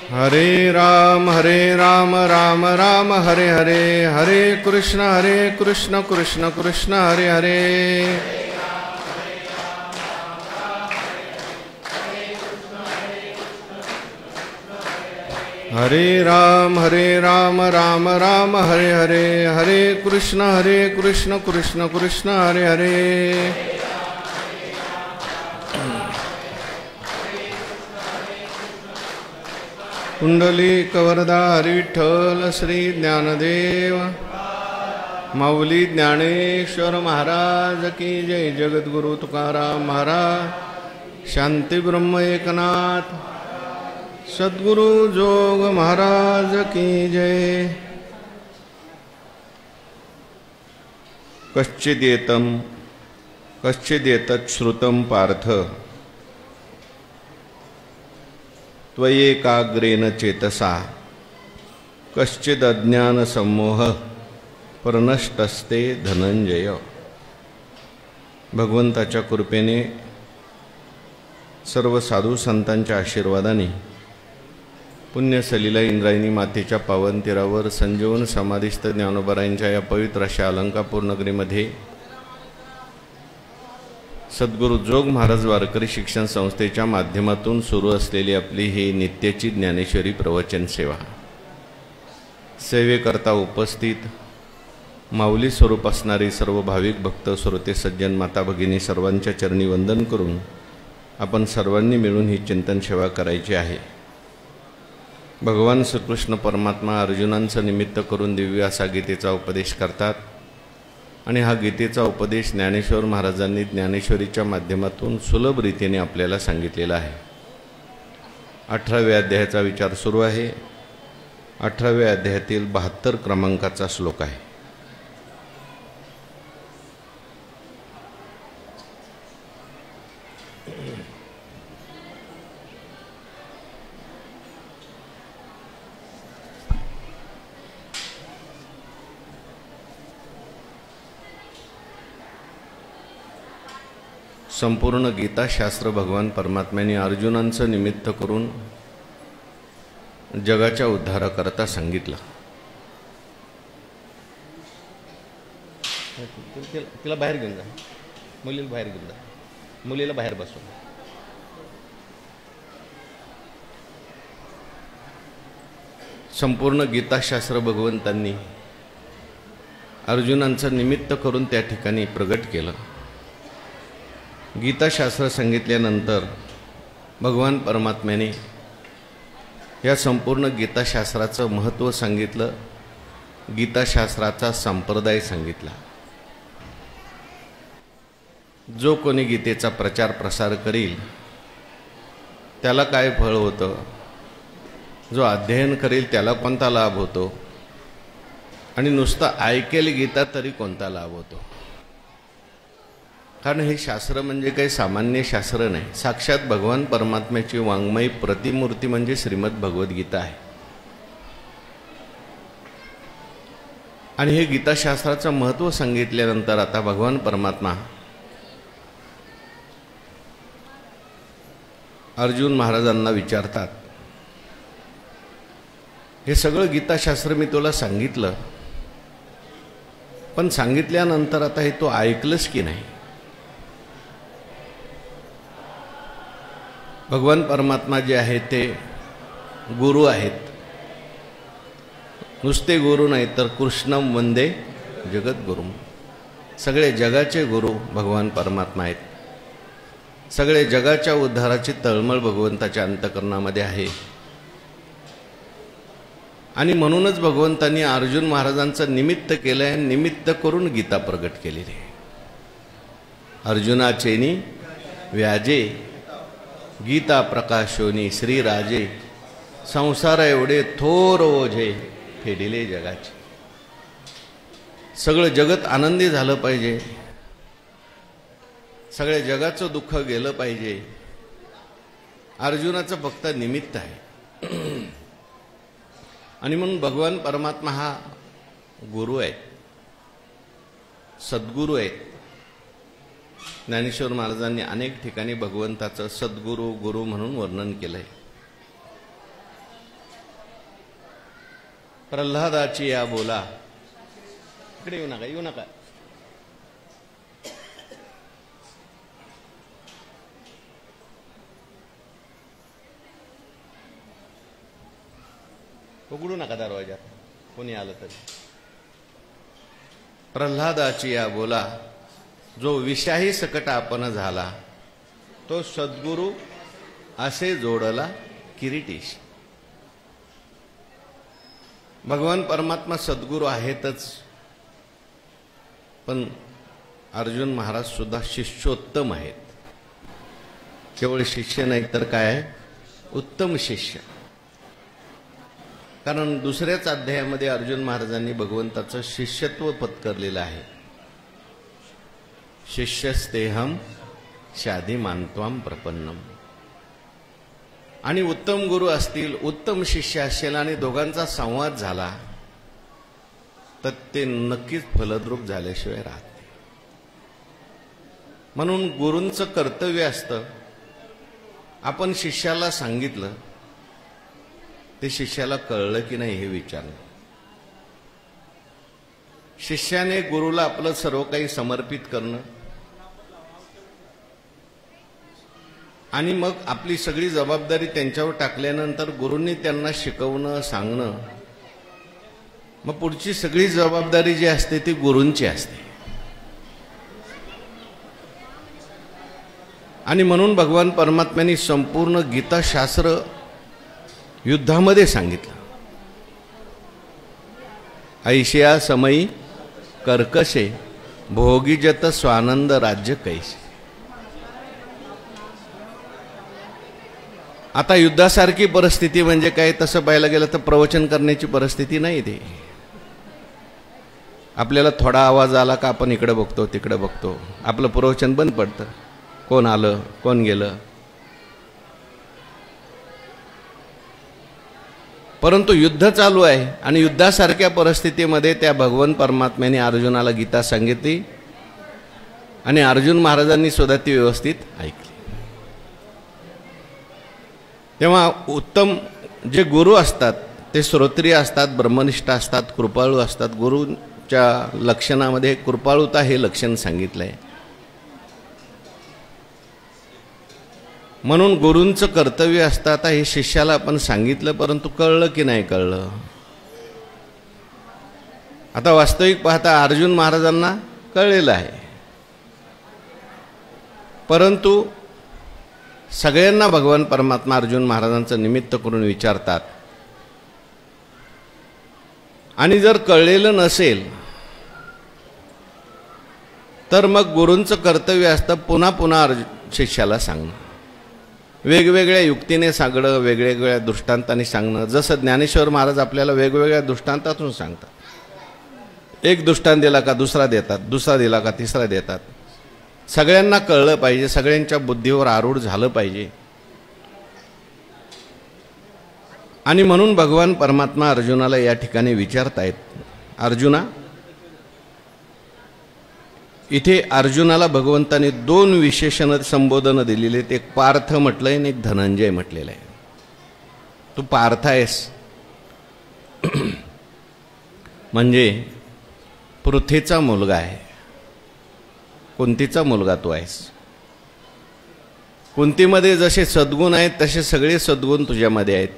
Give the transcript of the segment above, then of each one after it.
हरे राम राम राम हरे हरे, हरे कृष्ण कृष्ण कृष्ण हरे हरे। हरे राम राम राम हरे हरे, हरे कृष्ण कृष्ण कृष्ण हरे हरे। पुंडलीकवरदा विठ्ठल श्री ज्ञानदेव माऊली ज्ञानेश्वर महाराज की जय। जगद्गुरु तुकाराम महाराज, शांती ब्रह्म एकनाथ सद्गुरु जोग महाराज की जय। कश्चिदेतत् श्रुतं पार्थ त्वयेकाग्रेण चेतसा, कश्चिद अज्ञान सम्मोह परनष्टस्ते धनंजय। भगवंताच्या कृपेने सर्व साधू संतांच्या आशीर्वादाने पुण्यसलीला इंद्रायणी मातेच्या पावन तीरावर संजीवन समाधिस्थ ज्ञानोबरायांच्या या पवित्र अशा अलंकापूर नगरीमध्ये सद्गुरु जोग महाराज वारकरी शिक्षण संस्थेच्या माध्यमातून सुरू असलेली आपली ही नित्याची ज्ञानेश्वरी प्रवचन सेवा, सेवेकरता उपस्थित माऊली स्वरूप असणारी सर्व भाविक भक्त श्रोते सज्जन माता भगिनी सर्वांच्या चरणी वंदन करून आपण सर्वांनी मिळून ही चिंतन सेवा करायची आहे। भगवान श्रीकृष्ण परमात्मा अर्जुनांचं निमित्त करून दिव्य असा गीतेचा उपदेश करतात आणि हा गीतेचा उपदेश ज्ञानेश्वर महाराजांनी ज्ञानेश्वरीच्या माध्यमातून सुलभ रीतीने आपल्याला सांगितलेला आहे। 18व्या अध्यायाचा विचार सुरू आहे। 18व्या अध्यायातील 72 क्रमांकाचा श्लोक आहे। संपूर्ण गीताशास्त्र भगवान परमात्म्याने अर्जुनांचं निमित्त करून जगाच्या उद्धाराकरता सांगितलं। तिला बाहेर घेऊन जा, मुलीला बाहेर घेऊन जा, मुलीला बाहेर बसवा। संपूर्ण गीताशास्त्र भगवंतांनी अर्जुनांचं निमित्त करून त्या ठिकाणी प्रगट केलं। गीताशास्त्र सांगितल्यानंतर भगवान परमात्म्याने या संपूर्ण गीताशास्त्राचं महत्त्व सांगितलं, गीताशास्त्राचा संप्रदाय सांगितला। जो कोणी गीतेचा प्रचार प्रसार करील त्याला काय फळ होतं, जो अध्ययन करील त्याला कोणता लाभ होतो, आणि नुसतं ऐकेल गीता तरी कोणता लाभ होतो। कारण हे शास्त्र म्हणजे काही सामान्य शास्त्र नाही, साक्षात भगवान परमात्म्याची वाङ्मयी प्रतिमूर्ती म्हणजे श्रीमद भगवद्गीता आहे। आणि हे गीताशास्त्राचं महत्त्व सांगितल्यानंतर आता भगवान परमात्मा अर्जुन महाराजांना विचारतात, हे सगळं गीताशास्त्र मी तुला सांगितलं, पण सांगितल्यानंतर आता हे तू ऐकलंस की नाही? भगवान परमात्मा जे आहेत ते गुरु आहेत, नुसते गुरु नाही तर कृष्णम वंदे जगद्गुरुम। सगळे जगाचे गुरु भगवान परमात्मा आहेत। सगळे जगाच्या उद्धाराची तळमळ भगवंताच्या अंतःकरणामध्ये आहे। आणि म्हणूनच भगवंतांनी अर्जुन महाराजांचं निमित्त केलंय, निमित्त करून गीता प्रगट केलेली आहे। अर्जुनाचेनी व्याजे गीता प्रकाशोनी श्रीराजे, संसार एवढे थोर ओझे फेडिले जगाचे। सगळं जगत आनंदी झालं पाहिजे, सगळ्या जगाचं दुःख गेलं पाहिजे, अर्जुनाचं फक्त निमित्त आहे। आणि म्हणून भगवान परमात्मा हा गुरु आहे, सद्गुरु आहेत। ज्ञानेश्वर महाराजांनी अनेक ठिकाणी भगवंताचं सद्गुरु गुरु म्हणून वर्णन केलंय। प्रल्हादाची या बोला. इकडे येऊ नका, येऊ नका. उघडू नका दरवाजा, कोणी आलं तरी. प्रल्हादाची या बोला, जो विषाही सकट आपण झाला, तो सद्गुरु असे जोडला किरीटीश. भगवान परमात्मा सद्गुरु आहेतच, पण अर्जुन महाराज सुद्धा शिष्योत्तम आहेत. केवळ शिष्य नाही तर काय, उत्तम शिष्य. कारण दुसऱ्याच अध्यायामध्ये अर्जुन महाराजांनी भगवंताचं शिष्यत्व पत्करलेलं आहे. शिष्यस्तेहम शाधी मानत्वाम प्रपन्नम. आणि उत्तम गुरु असतील, उत्तम शिष्य असेल आणि दोघांचा संवाद झाला तर ते नक्कीच फलद्रूप झाल्याशिवाय राहत नाही. म्हणून गुरूंचं कर्तव्य असतं, आपण शिष्याला सांगितलं ते शिष्याला कळलं की नाही हे विचारणं. शिष्याने गुरुला आपलं सर्व काही समर्पित करणं आणि मग आपली सगळी जबाबदारी त्यांच्यावर टाकल्यानंतर गुरूंनी त्यांना शिकवणं, सांगणं, मग पुढची सगळी जबाबदारी जी असते ती गुरूंची असते. आणि म्हणून भगवान परमात्म्यांनी संपूर्ण गीताशास्त्र युद्धामध्ये सांगितलं. ऐशिया समयी कर्कशे भोगीजत स्वानंद राज्य कैसे. आता युद्धासारखी परिस्थिती म्हणजे काय, तसं पाहायला गेलं तर प्रवचन करण्याची परिस्थिती नाही. ते आपल्याला थोडा आवाज आला का आपण इकडे बघतो तिकडे बघतो, आपलं प्रवचन बंद पडतं. कोण आलं कोण गेलं. परंतु युद्ध चालू आहे आणि युद्धासारख्या परिस्थितीमध्ये त्या भगवान परमात्म्याने अर्जुनाला गीता सांगितली आणि अर्जुन महाराजांनी सुद्धा ती व्यवस्थित ऐकली. तेव्हा उत्तम जे गुरु असतात ते श्रोत्रिय असतात, ब्रह्मनिष्ठ असतात, कृपाळू असतात. गुरूच्या लक्षणामध्ये कृपाळुता हे लक्षण सांगितलंय. म्हणून गुरूंचं कर्तव्य असतं. आता हे शिष्याला आपण सांगितलं, परंतु कळलं की नाही कळलं. आता वास्तविक पाहता अर्जुन महाराजांना कळलेलं आहे, परंतु सगळ्यांना भगवान परमात्मा अर्जुन महाराजांचं निमित्त करून विचारतात. आणि जर कळलेलं नसेल तर मग गुरूंचं कर्तव्य असतं पुन्हा पुन्हा शिष्याला सांगणं, वेगवेगळ्या युक्तीने सांगणं, वेगवेगळ्या दृष्टांताने सांगणं. जसं ज्ञानेश्वर महाराज आपल्याला वेगवेगळ्या दृष्टांतातून सांगतात. एक दृष्टांत दिला का दुसरा देतात, दुसरा दिला का तिसरा देतात. सगळ्यांना कळलं पाहिजे, सगळ्यांच्या बुद्धीवर आरूढ झालं पाहिजे. आणि म्हणून भगवान परमात्मा अर्जुनाला या ठिकाणी विचारतायत, अर्जुना. इथे अर्जुनाला भगवंताने दोन विशेषण संबोधन दिलेले. एक पार्थ म्हटलंय आणि एक धनंजय म्हटलेलं आहे. तू पार्थ आहेस म्हणजे पृथ्वीचा मुलगा आहे. कुंतीचा मुलगा तू आहेस. कुंतीमध्ये जसे सद्गुण आहेत तसे सगळे सद्गुण तुझ्यामध्ये आहेत.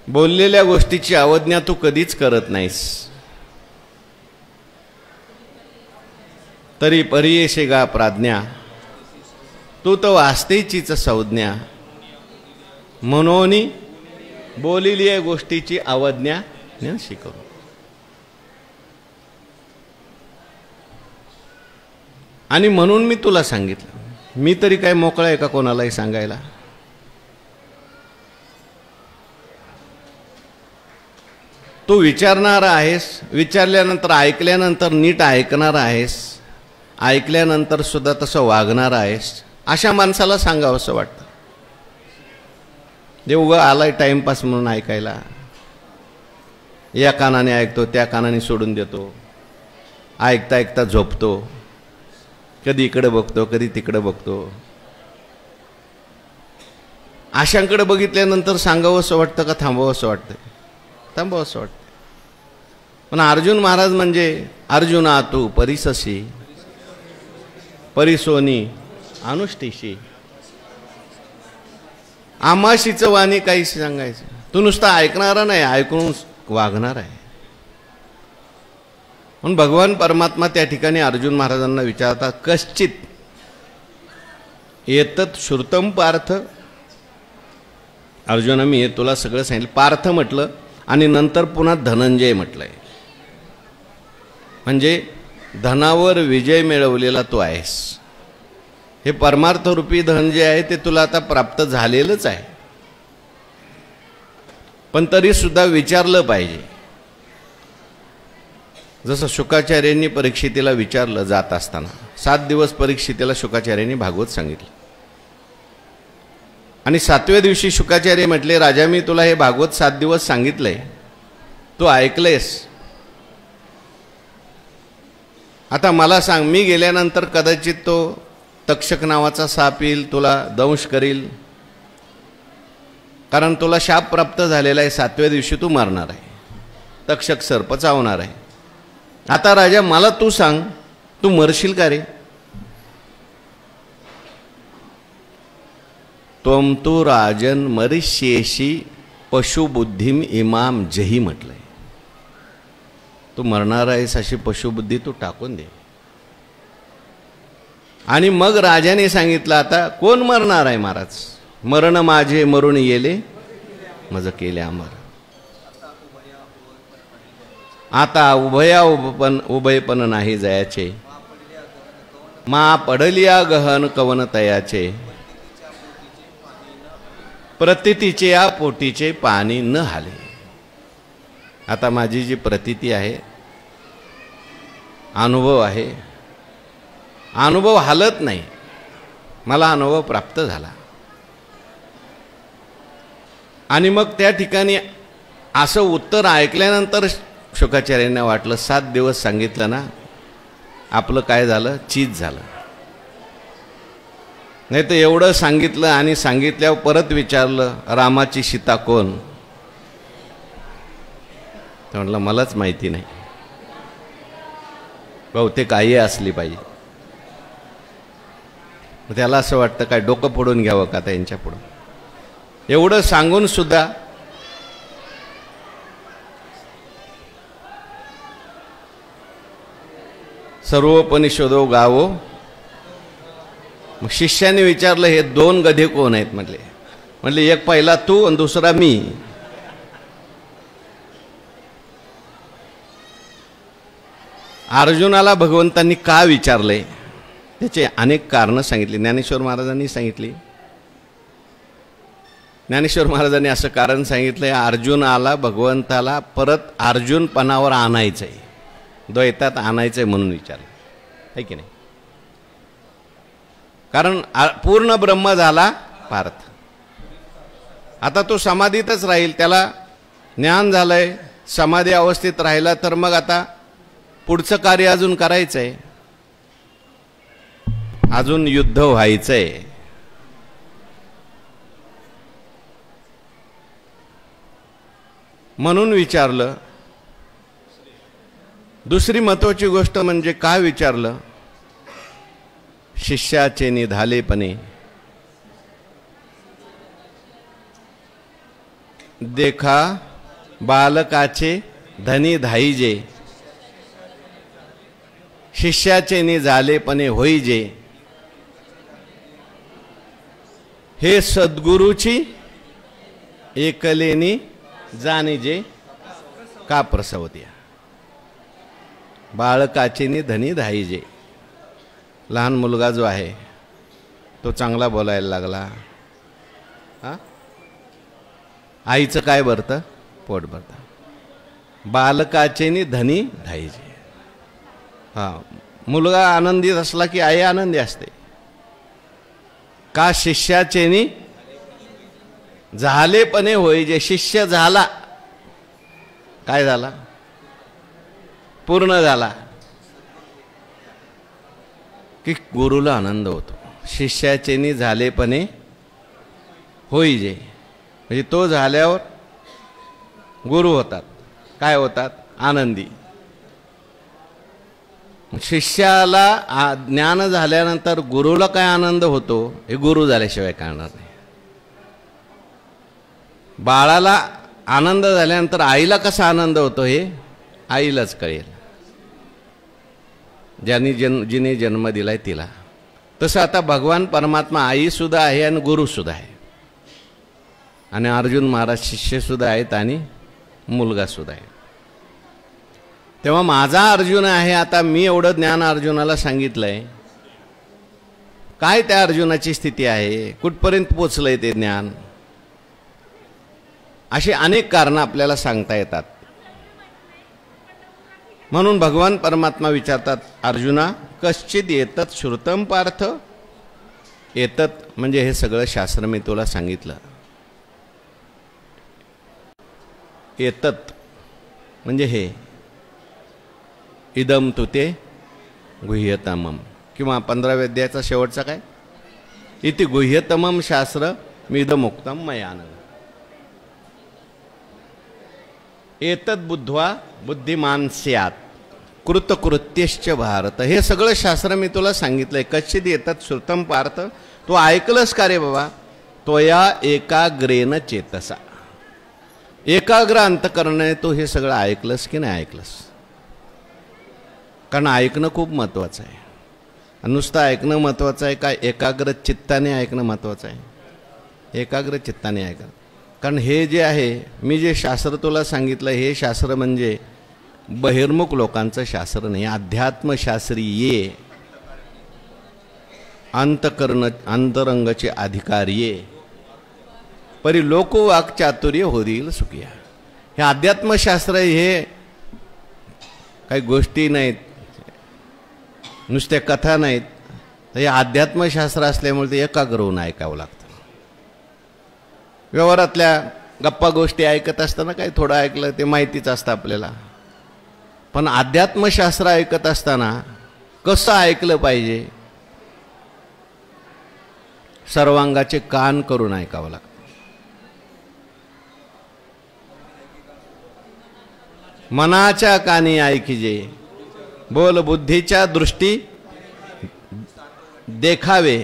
बोललेल्या गोष्टीची अवज्ञा तू कधीच करत नाहीस. तरी परियेशे गा प्राज्ञा, तू तो वास्तेचीच संज्ञा. म्हणून बोलिली गोष्टीची अवज्ञा न शिकव. आणि म्हणून मी तुला सांगितलं. मी तरी काय मोकळा आहे का कोणालाही सांगायला. तू विचारणारा आहेस, विचारल्यानंतर ऐकल्यानंतर नीट ऐकणार आहेस, ऐकल्यानंतर सुद्धा तसं वागणार आहेस. अशा माणसाला सांगावं असं वाटतं. जे उगा आलाय टाइमपास म्हणून ऐकायला, या कानाने ऐकतो त्या कानाने सोडून देतो, ऐकता ऐकता झोपतो, कधी इकडे बघतो कधी तिकडे बघतो. अशांकडे बघितल्यानंतर सांगावं असं वाटतं का थांबावं असं वाटतं? थांबावं असं वाटतं. पण अर्जुन महाराज म्हणजे अर्जुना तू परिससी परिसोनी अनुष्ठीशी. आमाशीचं वाणी काही सांगायचं, तू नुसता ऐकणारा नाही, ऐकून वागणार आहे. म्हणून भगवान परमात्मा त्या ठिकाणी अर्जुन महाराजांना विचारतात, कश्चित एतत् श्रुतम पार्थ. अर्जुना मी हे तुला सगळं सांगितलं. पार्थ म्हटलं आणि नंतर पुन्हा धनंजय म्हटलंय. म्हणजे धनावर विजय मिळवलेला तू आहेस. हे परमार्थरूपी धन जे आहे ते तुला आता प्राप्त झालेलंच आहे. पण तरी सुद्धा विचारलं पाहिजे. जसं शुकाचार्यांनी परीक्षितीला विचारलं जात असताना, 7 दिवस परीक्षितीला शुकाचार्यांनी भागवत सांगितलं आणि 7व्या दिवशी शुकाचार्य म्हटले, राजा मी तुला हे भागवत 7 दिवस सांगितलंय, तू ऐकलंयस. आता मला सांग, मी गेल्यानंतर कदाचित तो तक्षक नावाचा साप येईल, तुला दंश करील, कारण तुला शाप प्राप्त झालेला आहे. 7व्या दिवशी तू मरणार आहे, तक्षक सर्प चावणार आहे. आता राजा मला तू सांग, तू मरशील का रे? त्वम तू राजन मरिष्येशी पशुबुद्धीम इमाम जही म्हटलंय. तू मरणार आहेस अशी पशुबुद्धी तू टाकून दे. आणि मग राजाने सांगितलं, आता कोण मरणार आहे महाराज? मरण माझे मरून येले मज केले अमर. आता उभयपण नाही जयाचे, मा पडलिया गहन कवन तयाचे, प्रतीतीचे या पोटीचे पाणी न हाले. आता माझी जी प्रतीती आहे, अनुभव आहे, अनुभव हालत नाही, मला अनुभव प्राप्त झाला. आणि मग त्या ठिकाणी असं उत्तर ऐकल्यानंतर शुकाचार्यांना वाटलं, 7 दिवस सांगितलं ना, आपलं काय झालं, चीज झालं. नाही तर एवढं सांगितलं आणि सांगितल्यावर परत विचारलं, रामाची सीता कोण? तर म्हटलं मलाच माहिती नाही, बहुतेक आई असली पाहिजे. त्याला असं वाटतं काय डोकं फोडून घ्यावं का त्यांच्या पुढं. एवढं सांगून सुद्धा सर्वोपनिषदो गावो. मग शिष्याने विचारलं, हे 2 गधे कोण आहेत? म्हटले एक पहिला तू आणि दुसरा मी. अर्जुनाला भगवंतांनी का विचारले त्याचे अनेक कारणं सांगितली. ज्ञानेश्वर महाराजांनी सांगितली. ज्ञानेश्वर महाराजांनी असं कारण सांगितलंय, अर्जुनाला भगवंताला परत अर्जुनपणावर आणायचंय, द्वैतात आणायचंय म्हणून विचारलं आहे की नाही. कारण पूर्ण ब्रह्म झाला पार्थ, आता तो समाधीतच राहील. त्याला ज्ञान झालंय, समाधी अवस्थेत राहिला, तर मग आता पुढचं कार्य अजून करायचंय, अजून युद्ध व्हायचंय. म्हणून विचारलं. दुसरी महत्वाची गोष्ट म्हणजे काय विचारलं, शिष्याचे निधालेपणे देखा बालकाचे धनी धाईजे, शिष्याचे निझालेपणे होईजे, हे सद्गुरूची एकलेनी जाणीजे का प्रसवत्या. बाळकाचे नि धनी धाईजे. लहान मुलगा जो आहे तो चांगला बोलायला लागला, हा, आईचं काय भरतं? पोट भरतं. बालकाचे नि धनी धाईजे. हा, मुलगा आनंदित असला की आई आनंदी असते. का शिष्याचे नि झालेपणे होई जे. शिष्य झाला, काय झाला? पूर्ण झाला की गुरुला आनंद होतो. शिष्याचे नि झालेपणे होई जे, म्हणजे तो झाल्यावर गुरु होतात. काय होतात? आनंदी. शिष्याला ज्ञान झाल्यानंतर गुरुला काय आनंद होतो हे गुरु झाल्याशिवाय कळणार नाही. बाळाला आनंद झाल्यानंतर आईला कसा आनंद होतो हे आईलाच कळेल, जिने जन्म दिलाय तिला. तसं आता भगवान परमात्मा आई सुद्धा आहे आणि गुरु सुद्धा आहे, आणि अर्जुन महाराज शिष्य सुद्धा आहेत आणि मुलगा सुद्धा आहे. तेव्हा माझा अर्जुन आहे. आता मी एवढं ज्ञान अर्जुनाला सांगितलंय, काय त्या अर्जुनाची स्थिती आहे, कुठपर्यंत पोचलंय ते ज्ञान, अशी अनेक कारणं आपल्याला सांगता येतात. म्हणून भगवान परमात्मा विचारतात, अर्जुना कश्चित एतत् श्रुतम पार्थ. एतत् म्हणजे हे सगळं शास्त्र मी तुला सांगितलं. एतत् म्हणजे हे, इदम तुते गुह्यतमम, किंवा 15व्या अध्यायाचा शेवटचा काय, इति गुह्यतमम शास्त्र मिदमुक्तम मयान. एतत् बुद्ध्वा बुद्धिमान स्यात् कृतकृत्यश्च भारत. हे सगळं शास्त्र मी तुला सांगितलंय. कश्चित एतत् श्रुतम पार्थ, तो ऐकलंस का रे बाबा? त्वया एकाग्रेन चेतसा, एकाग्र अंतकरणाने तो हे सगळं ऐकलंस की नाही ऐकलंस? कारण ऐकणं खूप महत्त्वाचं आहे. नुसतं ऐकणं महत्त्वाचं आहे का एकाग्र चित्ताने ऐकणं महत्त्वाचं आहे? एकाग्र चित्ताने ऐकणं. कारण हे जे आहे, मी जे शास्त्र तुला सांगितलं, हे शास्त्र म्हणजे बहिर्मुख लोकांचं शास्त्र नाही, अध्यात्मशास्त्रीय अंतकरण अंतरंगाचे अधिकारीय परी लोकवाक चातुर्य होईल सुखिया. हे अध्यात्मशास्त्र हे काही गोष्टी नाहीत, नुसत्या कथा नाहीत. हे अध्यात्मशास्त्र असल्यामुळे ते एकाग्र होऊन ऐकावं लागतं. व्यवहारातल्या गप्पा गोष्टी ऐकत असताना काही थोडं ऐकलं ते माहितीच असतं आपल्याला, पण अध्यात्मशास्त्र ऐकत असताना कसं ऐकलं पाहिजे? सर्वांगाचे कान करून ऐकावं लागतं. मनाच्या कानी ऐकिजे, बोल बुद्धीच्या दृष्टी देखावे,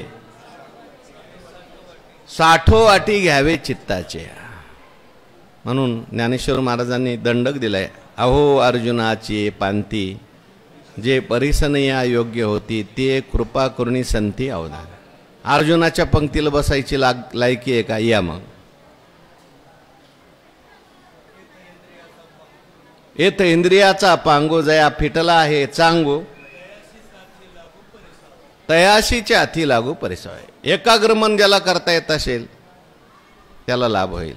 साठो अटी घ्यावे चित्ताचे. म्हणून ज्ञानेश्वर महाराजांनी दंडक दिलाय, अहो अर्जुनाची पांती, जे परिसनया योग्य होती ते कृपा करुणी संती अवधान. अर्जुनाच्या पंक्तीला बसायची लायकी आहे का? या मग. येत इंद्रियाचा पांगो जया फिटला आहे चांगो, तयाशीच्या हाती लागू परिसय. एकाग्र मन ज्याला करता येत असेल त्याला लाभ होईल.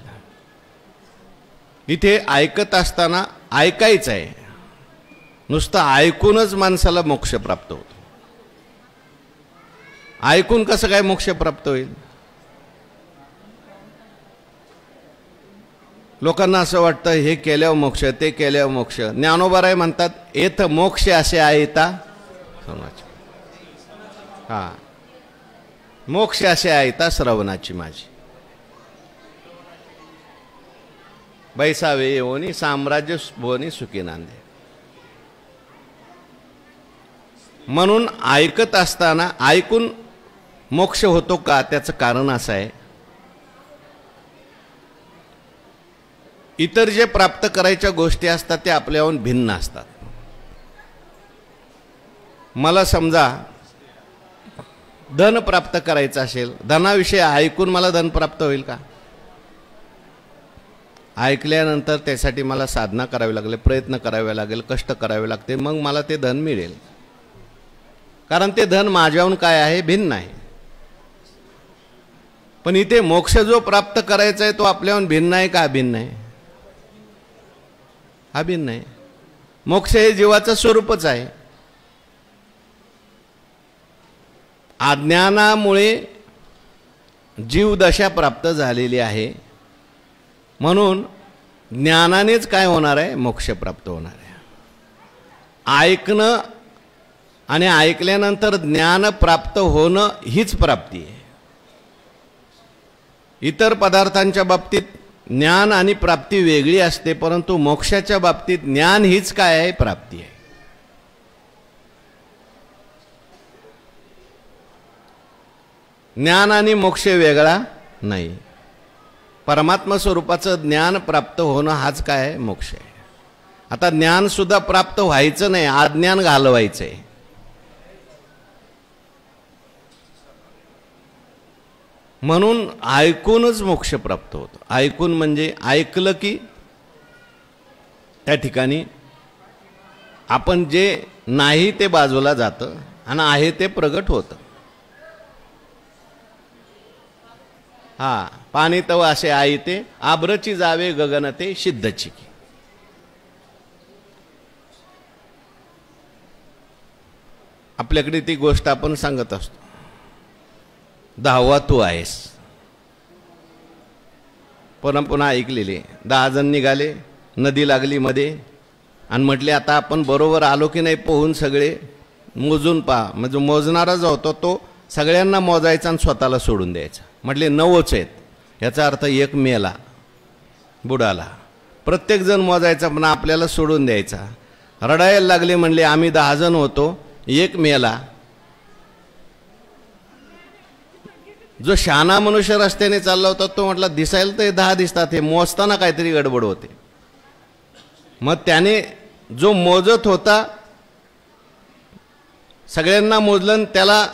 इथे ऐकत असताना ऐकायचं आहे, नुसतं ऐकूनच माणसाला मोक्ष प्राप्त होतो. ऐकून कसं काय मोक्ष प्राप्त होईल? लोकांना असं वाटतं हे केल्यावर मोक्ष, ते केल्यावर मोक्ष. ज्ञानोबाराय म्हणतात, येथ मोक्ष असे आयता हा, मोक्ष असे आयता श्रवणाची माझी. बैसावे येऊनी साम्राज्य भुवनी सुखी नांदे. म्हणून ऐकत असताना ऐकून मोक्ष होतो का? त्याचं कारण असं आहे, इतर जे प्राप्त करायच्या गोष्टी असतात ते आपल्याहून भिन्न असतात. मला समजा धन प्राप्त करायचं असेल, धनाविषयी ऐकून मला धन प्राप्त होईल का? ऐकल्यानंतर त्यासाठी मला साधना करावी लागेल, प्रयत्न करावे लागेल, कष्ट करावे लागते, मग मला ते धन मिळेल. कारण ते धन माझ्याहून काय आहे? भिन्न आहे. पण इथे मोक्ष जो प्राप्त करायचा आहे तो आपल्याहून भिन्न आहे का अभिन्न आहे? अभिन्न आहे. मोक्ष हे जीवाचं स्वरूपच आहे. अज्ञानामुळे जीवदशा प्राप्त झालेली आहे, म्हणून ज्ञानानेच काय होणार आहे? मोक्ष प्राप्त होणार आहे. ऐकणं आणि ऐकल्यानंतर ज्ञान प्राप्त होणं हीच प्राप्ती आहे. इतर पदार्थांच्या बाबतीत ज्ञान आणि प्राप्ती वेगळी असते, परंतु मोक्षाच्या बाबतीत ज्ञान हीच काय आहे, प्राप्ती आहे. ज्ञान आणि मोक्ष वेगळा नाही. परमात्मा स्वरूपाचं ज्ञान प्राप्त होणं हाच काय आहे, मोक्ष आहे. आता ज्ञान सुद्धा प्राप्त व्हायचं नाही, अज्ञान घालवायचंय. म्हणून ऐकूनच मोक्ष प्राप्त होतो. ऐकून म्हणजे ऐकलं की त्या ठिकाणी आपण जे नाही ते बाजूला जातं आणि आहे ते प्रगट होतं. हा, पाणी तव असे आई ते आब्रची जावे गगन ते सिद्धची. आपल्याकडे ती गोष्ट आपण सांगत असतो. 10वा तू आहेस. पुन्हा ऐकलेली. 10 जण निघाले, नदी लागली मध्ये आणि म्हटले आता आपण बरोबर आलो की नाही पोहून सगळे मोजून पहा. म्हणजे मोजणारा जो होता तो सगळ्यांना मोजायचा आणि स्वतःला सोडून द्यायचा. म्हटले 9च आहेत. याचा अर्थ एक मेला, बुडाला. प्रत्येक जण मोजायचा पण आपल्याला सोडून द्यायचा. रडायला लागले, म्हणले आम्ही 10 जण होतो, एक मेला. जो शहाणा मनुष्य रस्त्याने चालला होता तो म्हटला दिसायला तर 10 दिसतात, हे मोजताना काहीतरी गडबड होते. मग त्याने जो मोजत होता सगळ्यांना मोजलं, त्याला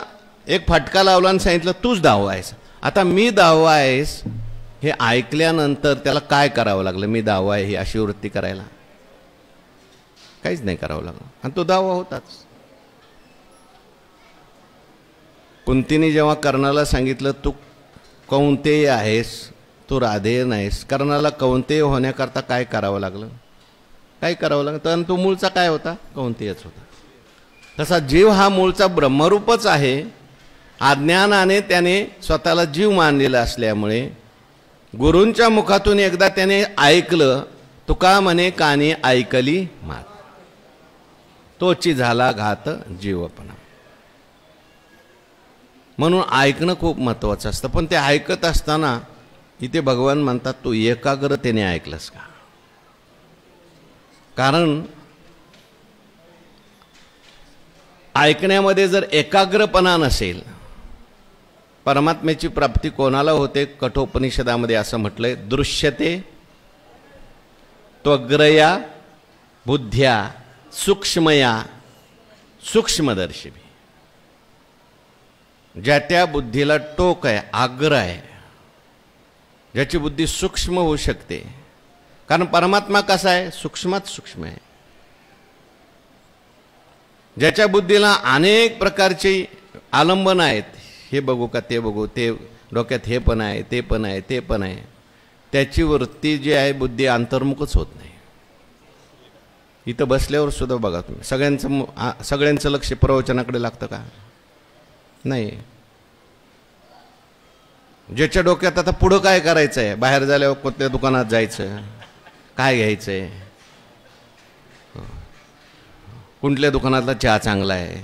एक फटका लावला आणि सांगितलं तूच 10वा आहेस. आता मी 10वा आहेस हे ऐकल्यानंतर त्याला काय करावं लागलं, मी 10वा आहे ही अशी वृत्ती करायला? काहीच नाही करावं लागलं आणि तो 10वा होताच. कुंतीने जेव्हा कर्णाला सांगितलं तू कौंतेय आहेस, तू राधेय नाहीस, कर्णाला कौंतेय होण्याकरता काय करावं लागलं? काय करावं लागलं? तर तो मूळचा काय होता? कौंतेयच होता. तसा जीव हा मूळचा ब्रह्मरूपच आहे. अज्ञानाने त्याने स्वतःला जीव मानलेला असल्यामुळे गुरूंच्या मुखातून एकदा त्याने ऐकलं, तुका म्हणे कानी ऐकली मात, तोची झाला घात जीवपणा. म्हणून ऐकणं खूप महत्त्वाचं असतं. पण ते ऐकत असताना इथे भगवान म्हणतात तू एकाग्रतेने ऐकलंस का? कारण ऐकण्यामध्ये जर एकाग्रपणा नसेल, परमात्म्याची प्राप्ती कोणाला होते? कठोपनिषदामध्ये असं म्हटलंय, दृश्यते त्वग्रया बुद्ध्या सूक्ष्मया सूक्ष्मदर्शिभी. ज्या त्या बुद्धीला टोक आहे, आग्रह आहे, ज्याची बुद्धी सूक्ष्म होऊ शकते. कारण परमात्मा कसा आहे? सूक्ष्मात सूक्ष्म आहे. ज्याच्या बुद्धीला अनेक प्रकारची आलंबन आहेत, हे बघू का ते बघू, ते डोक्यात हे पण आहे, ते पण आहे, ते पण आहे, त्याची वृत्ती जी आहे बुद्धी अंतर्मुखच होत नाही. इथं बसल्यावर सुद्धा बघा तुम्ही, सगळ्यांचं लक्ष प्रवचनाकडे लागतं का? नाही. ज्याच्या डोक्यात आता पुढं काय करायचं आहे, बाहेर झाल्यावर कोणत्या दुकानात जायचं, काय घ्यायचंय, कुठल्या दुकानातला चहा चांगला आहे,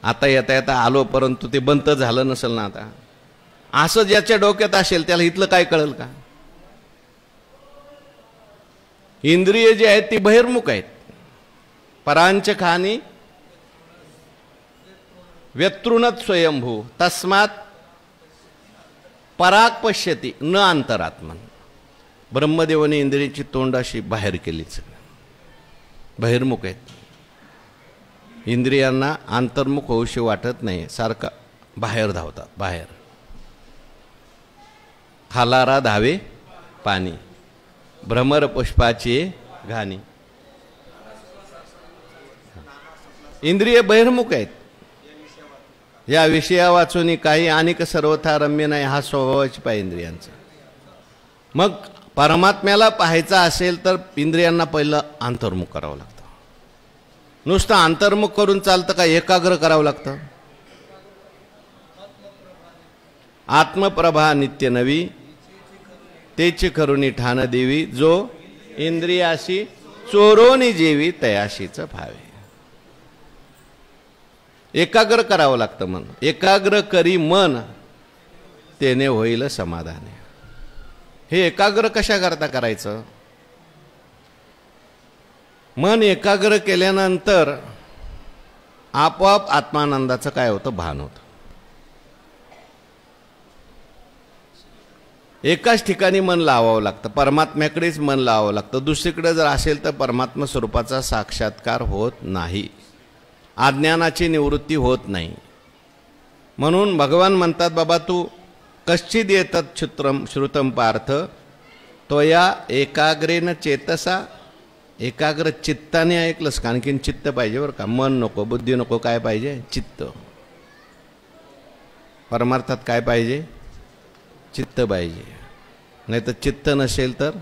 आता येता येता आलो परंतु ते बंद झालं नसेल ना आता, असं ज्याच्या डोक्यात असेल त्याला इथलं काय कळेल का? इंद्रिय जी आहेत ती बहिर्मुख आहेत. परांच खानी व्यतृणत स्वयंभू तस्मात पराक पश्यती न अंतरात्मन. ब्रह्मदेवाने इंद्रियाची तोंड अशी बाहेर केलीच, बहिर्मुख आहेत. इंद्रियांना अंतर्मुख होऊशी वाटत नाही, सारखा बाहेर धावतात. बाहेर खालारा धावे पाणी, भ्रमर पुष्पाची घाणी. इंद्रिय बहिर्मुख आहेत. या विषया वाचून काही अनेक सर्वथा रम्य नाही, हा स्वभावच पाय इंद्रियांचा. मग परमात्म्याला पाहायचा असेल तर इंद्रियांना पहिलं अंतर्मुख करावं लागतं. नुसतं अंतर्मुख करून चालतं का? एकाग्र करावं लागतं. आत्मप्रभा नित्य नवी तेची करुणी ठाण देवी, जो इंद्रियाशी चोरोनी जेवी तयाशीच भावे. एकाग्र करावं लागतं मन. एकाग्र करी मन तेने होईल समाधान. हे एकाग्र कशा करता करायचं? मन एकाग्र केल्यानंतर आपोआप आत्मानंदाचं काय होतं? भान होतं. एकाच ठिकाणी मन लावावं लागतं, परमात्म्याकडेच मन लावावं लागतं. दुसरीकडे जर असेल तर परमात्मा स्वरूपाचा साक्षात्कार होत नाही, अज्ञानाची निवृत्ती होत नाही. म्हणून भगवान म्हणतात, बाबा तू कश्चिद येतत् श्रुतम पार्थ त्वया एकाग्रेन चेतसा. एकाग्र चित्ताने ऐकलंस का? आणखीन चित्त पाहिजे बरं का, मन नको, बुद्धी नको. काय पाहिजे? चित्त. परमार्थात काय पाहिजे? चित्त पाहिजे. नाही तर चित्त नसेल तर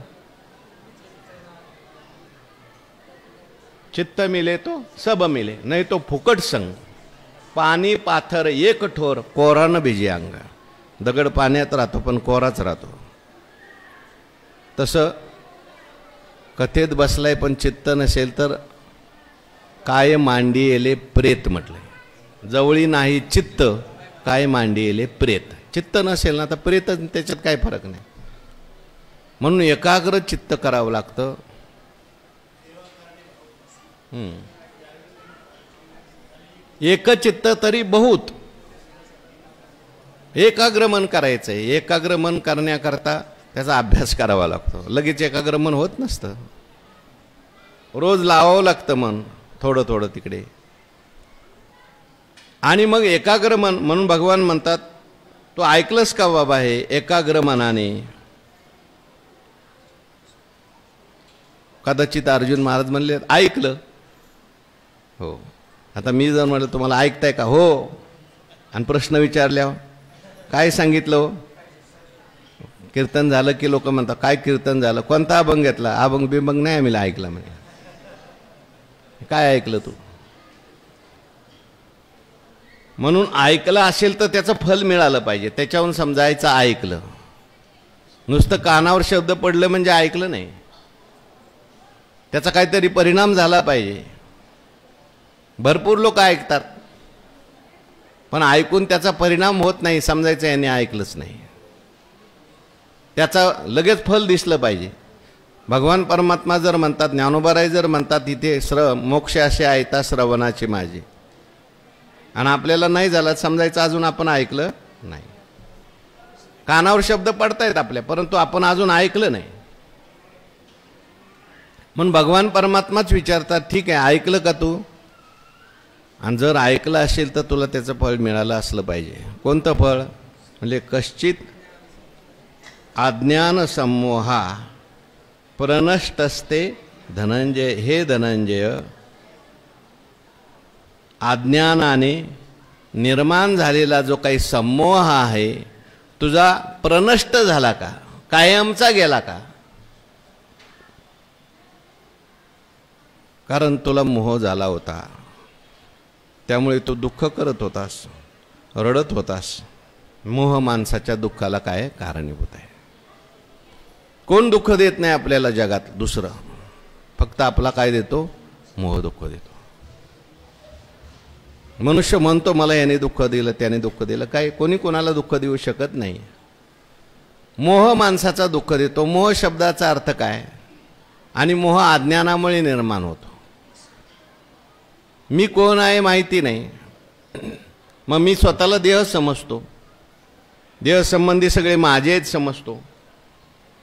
चित्त मिले तो सब मिले, नाही तो फुकट संग. पाणी पाथर एक ठोर, कोरा न भिजे अंग. दगड पाण्यात राहतो पण कोराच राहतो. तसं कथेत बसलाय पण चित्त नसेल तर काय मांडी येले प्रेत म्हटलंय. जवळी नाही चित्त, काय मांडी येले प्रेत. चित्त नसेल ना तर प्रेत, त्याच्यात काय फरक नाही. म्हणून एकाग्र चित्त करावं लागतं. एक चित्त तरी बहुत. एकाग्र मन करायचंय. एकाग्र मन करण्याकरता त्याचा अभ्यास करावा लागतो. लगेच एकाग्र मन होत नसतं. रोज लावावं लागतं मन, थोडं थोडं तिकडे. आणि मग एकाग्र मन. म्हणून भगवान म्हणतात, तू ऐकलंस का बाबा हे एकाग्र मनाने? कदाचित अर्जुन महाराज म्हणले ऐकलं. हो. आता मी जर म्हटलं तुम्हाला ऐकताय का? हो. आणि प्रश्न विचारल्यावर काय सांगितलं? कीर्तन झालं की लोक म्हणतात काय कीर्तन झालं? कोणता अभंग घेतला? अभंग बिभंग नाही आम्ही ऐकला म्हणे. काय ऐकलं तू? म्हणून ऐकलं असेल तर त्याचं फल मिळालं पाहिजे. त्याच्याहून समजायचं ऐकलं. नुसतं कानावर शब्द पडलं म्हणजे ऐकलं नाही. त्याचा काहीतरी परिणाम झाला पाहिजे. भरपूर लोक ऐकतात पण ऐकून त्याचा परिणाम होत नाही. समजायचं याने ऐकलंच नाही. त्याचा लगेच फल दिसलं पाहिजे. भगवान परमात्मा जर म्हणतात, ज्ञानोबाराय जर म्हणतात, इथे मोक्ष असे ऐता श्रवणाचे माझे. आणि आपल्याला नाही झालं समजायचं अजून आपण ऐकलं नाही. कानावर शब्द पडतायत आपल्या, परंतु आपण अजून ऐकलं नाही. म्हणून भगवान परमात्माच विचारतात, ठीक आहे ऐकलं का तू? आणि जर ऐकलं असेल तर तुला त्याचं फळ मिळालं असलं पाहिजे. कोणतं फळ? म्हणजे कश्चित अज्ञान समोहा प्रनष्टस्ते धनंजय. हे धनंजय, अज्ञानाने निर्माण झालेला जो काही समोह आहे तुझा प्रनष्ट झाला का? कायमचा गेला का? कारण तुला मोह झाला होता, त्यामुळे तू दुःख करत होतास, रडत होतास. मोह माणसाच्या दुःखाला काय कारणीभूत आहे. कोण दुःख देत नाही आपल्याला जगात दुसरं? फक्त आपला काय देतो? मोह दुःख देतो. मनुष्य म्हणतो मला याने दुःख दिलं, त्याने दुःख दिलं. काय कोणी कोणाला दुःख देऊ शकत नाही. मोह माणसाचा दुःख देतो. मोह शब्दाचा अर्थ काय? आणि मोह अज्ञानामुळे निर्माण होतो. मी कोण आहे माहिती नाही, मग मी स्वतःला देह समजतो. देह संबंधी सगळे माझेच समजतो.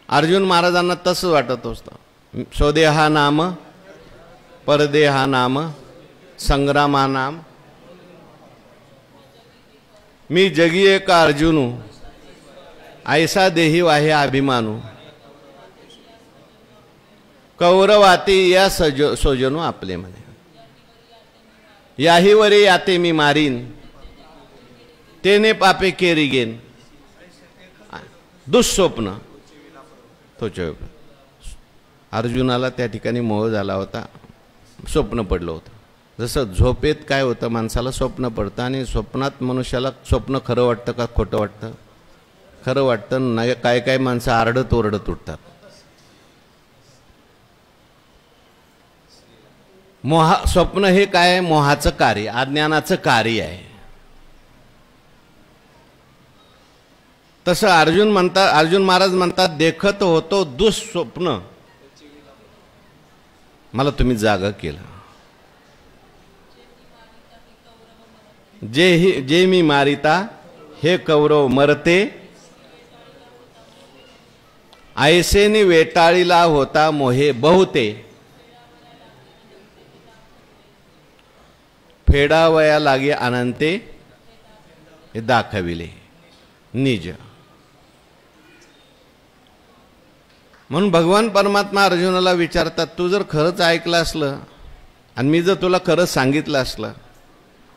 अर्जुन महाराजांना तसंच वाटत असतं. स्वदेहा नाम परदेहा नाम संग्रामा नाम. मी जगी एक अर्जुनू ऐसा देही वाहे अभिमानू. कौरवाती या सोजनू आपले म्हणे. याही वरे याते मी मारीन, तेने पापे केरी गेन. दुःस्वप्न तो अर्जुनाला त्या ठिकाणी मोह झाला होता. स्वप्न पडलं होतं. जसं झोपेत काय होतं, माणसाला स्वप्न पडतं आणि स्वप्नात मनुष्याला स्वप्न खरं वाटतं का खोटं वाटतं? खरं वाटतं. नाही काय काय माणसं आरडत ओरडत उठतात. स्वप्न हे काय? मोहाचं कार्य, अज्ञानाचं कार्य आहे. तसं अर्जुन महाराज म्हणतात, देखत होतो दुःस्वप्न, मला तुम्ही जागा केलं. जे मी मारिता हे कौरव मरते, ऐसेनी वेटाळीला होता मोहे बहुते, फेडावया लागे अनंते हे दाखविले निज. म्हणून भगवान परमात्मा अर्जुनाला विचारतात, तू जर खरंच ऐकलं असलं आणि मी जर तुला खरंच सांगितलं असलं,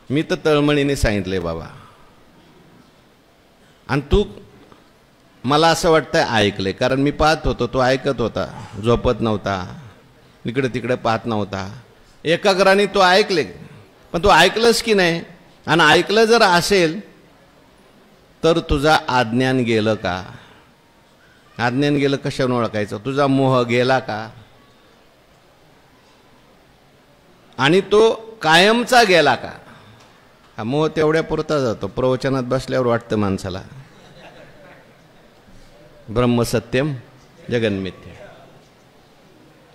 मी तर तळमळीने सांगितले बाबा, आणि तू मला असं वाटतंय ऐकले, कारण मी पाहत होतो तो ऐकत होता, झोपत नव्हता, इकडे तिकडे पाहत नव्हता, एकाग्राने तो ऐकले. पण तू ऐकलंस की नाही? आणि ऐकलं जर असेल तर तुझा अज्ञान गेलं का? अज्ञान गेलं कशाने ओळखायचं? तुझा मोह गेला का? आणि तो कायमचा गेला का? हा मोह तेवढ्या पुरता जातो. प्रवचनात बसल्यावर वाटतं माणसाला ब्रह्मसत्यम जगन्मिथ्या.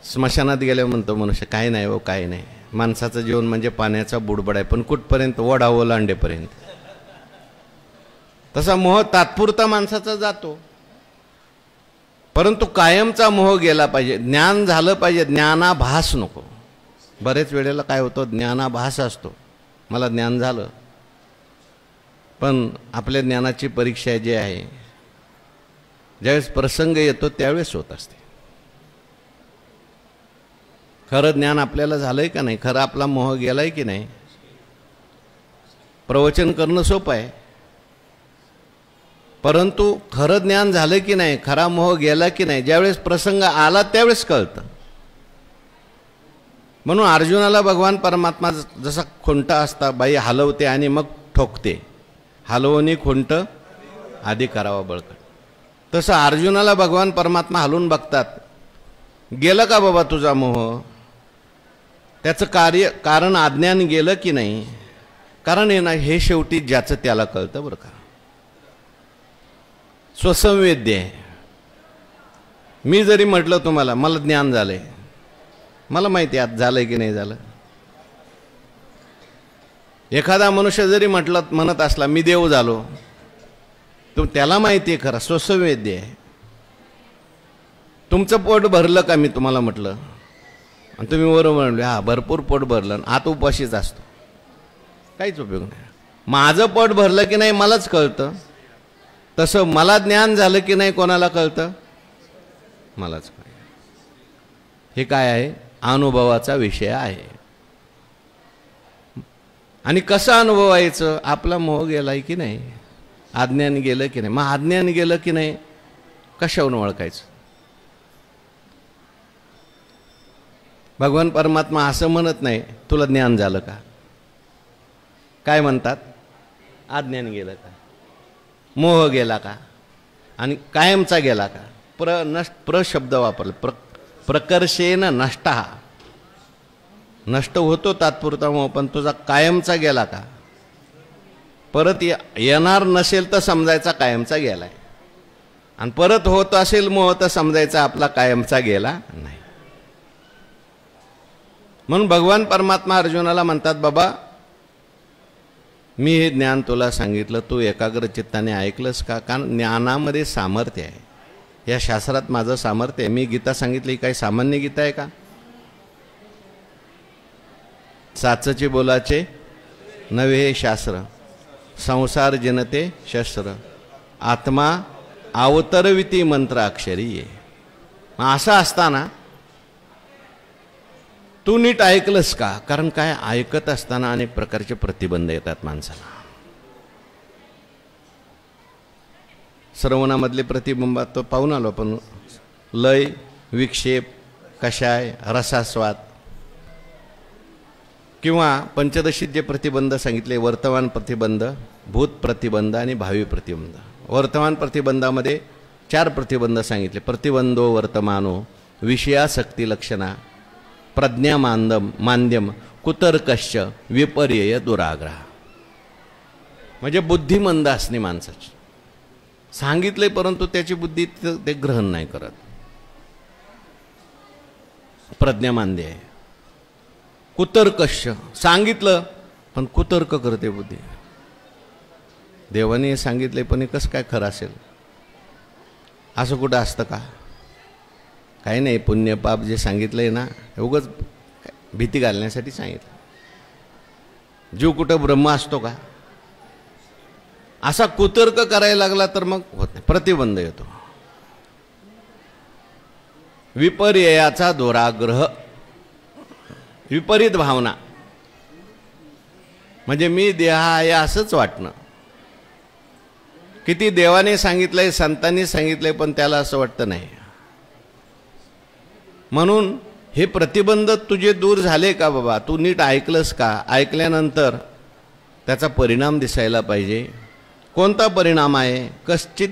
स्मशानात गेल्यावर म्हणतो मनुष्य काही नाही हो, काही नाही. माणसाचं जीवन म्हणजे पाण्याचा बुडबुड आहे, पण कुठपर्यंत? ओढा ओलांडेपर्यंत. तसा मोह तात्पुरता माणसाचा जातो, परंतु कायमचा मोह गेला पाहिजे. ज्ञान झालं पाहिजे, ज्ञानाभास नको. बरेच वेळेला काय होतं, ज्ञानाभास असतो, मला ज्ञान झालं, पण आपल्या ज्ञानाची परीक्षा जी आहे, ज्यावेळेस प्रसंग येतो त्यावेळेस होत असते. खरं ज्ञान आपल्याला झालंय का नाही? खरं आपला मोह गेलाय की नाही? प्रवचन करणं सोपं आहे, परंतु खरं ज्ञान झालं की नाही, खरा मोह गेला की नाही, ज्यावेळेस प्रसंग आला त्यावेळेस कळतं. म्हणून अर्जुनाला भगवान परमात्मा जसा खुंटा असता बाई हलवते आणि मग ठोकते, हलवणी खुंट आधी करावा बळकट, तसं अर्जुनाला भगवान परमात्मा हलवून बघतात. गेलं का बाबा तुझा मोह? त्याचं कारण अज्ञान गेलं की नाही? कारण आहे ना, हे शेवटी ज्याचं त्याला कळतं बरं का. स्वसंवेद्य आहे. मी जरी म्हटलं तुम्हाला मला ज्ञान झालंय, मला माहिती आहे झालंय की नाही झालं. एखादा मनुष्य जरी म्हणत असला मी देव झालो, तो त्याला माहिती आहे खरं, स्वसंवेद्य आहे. तुमचं पोट भरलं का? मी तुम्हाला म्हटलं आणि तुम्ही बरोबर म्हणले हा भरपूर पोट भरलं, आत उपाशीच असतो, काहीच उपयोग नाही. माझं पोट भरलं की नाही मलाच कळतं. तसं मला ज्ञान झालं की नाही कोणाला कळतं? मलाच कळतं. हे काय आहे? अनुभवाचा विषय आहे. आणि कसं अनुभवायचं? आपला मोह गेलाय की नाही, अज्ञान गेलं की नाही. मग अज्ञान गेलं की नाही कशावरून ओळखायचं? भगवान परमात्मा असं म्हणत नाही तुला ज्ञान झालं का. काय म्हणतात? अज्ञान गेलं का, मोह गेला का, आणि कायमचा गेला का. प्र शब्द वापरला. प्रकर्षेन नष्ट, नष्ट होतो तात्पुरता मोह, पण तुझा कायमचा गेला का. परत येणार नसेल तर समजायचा कायमचा गेलाय, आणि परत होत असेल मोह तर समजायचा आपला कायमचा गेला नाही. म्हणून भगवान परमात्मा अर्जुनाला म्हणतात, बाबा मी हे ज्ञान तुला सांगितलं, तू एकाग्र चित्ताने ऐकलंस का? कारण ज्ञानामध्ये सामर्थ्य आहे. या शास्त्रात माझं सामर्थ्य आहे. मी गीता सांगितली, काही सामान्य गीता आहे का? साचचे बोलाचे नवे हे शास्त्र, संसार जनते शस्त्र, आत्मा अवतरविती मंत्र अक्षरी ये. मग असं असताना तू नीट ऐकलंस का? कारण काय, ऐकत असताना अनेक प्रकारचे प्रतिबंध येतात माणसाला. श्रवणामधले प्रतिबिंबात तो पाहून आलो आपण. लय, विक्षेप, कषाय, रसास्वाद, किंवा पंचदशीत जे प्रतिबंध सांगितले, वर्तमान प्रतिबंध, भूत प्रतिबंध आणि भावी प्रतिबंध. वर्तमान प्रतिबंधामध्ये 4 प्रतिबंध सांगितले. प्रतिबंधो वर्तमानो विषयासक्ती लक्षणा, प्रज्ञा मांद्यम, कुतर्कश्च, विपर्यय दुराग्रह. म्हणजे बुद्धिमंद असणे माणसाची. सांगितले परंतु त्याची बुद्धी ते ग्रहण नाही करत. प्रज्ञामांद्य आहे. कुतर्कश्य, सांगितलं पण कुतर्क करते बुद्धी. देवाने सांगितले पण कसं काय खरं असेल? असं कुठं असतं का? काही नाही, पुण्य पाप जे सांगितलंय ना उगाच भीती घालण्यासाठी सांगितलं. जीव कुठं ब्रह्म असतो का? असा कुतर्क करायला लागला तर मग होत नाही, प्रतिबंध येतो. विपर्ययाचा दुराग्रह, विपरीत भावना म्हणजे मी देह आहे असंच वाटणं. किती देवाने सांगितलंय, संतांनी सांगितलंय, पण त्याला असं वाटतं नाही. म्हणून हे प्रतिबंध तुझे दूर झाले का बाबा? तू नीट ऐकलंस का? ऐकल्यानंतर त्याचा परिणाम दिसायला पाहिजे. कोणता परिणाम आहे? कश्चित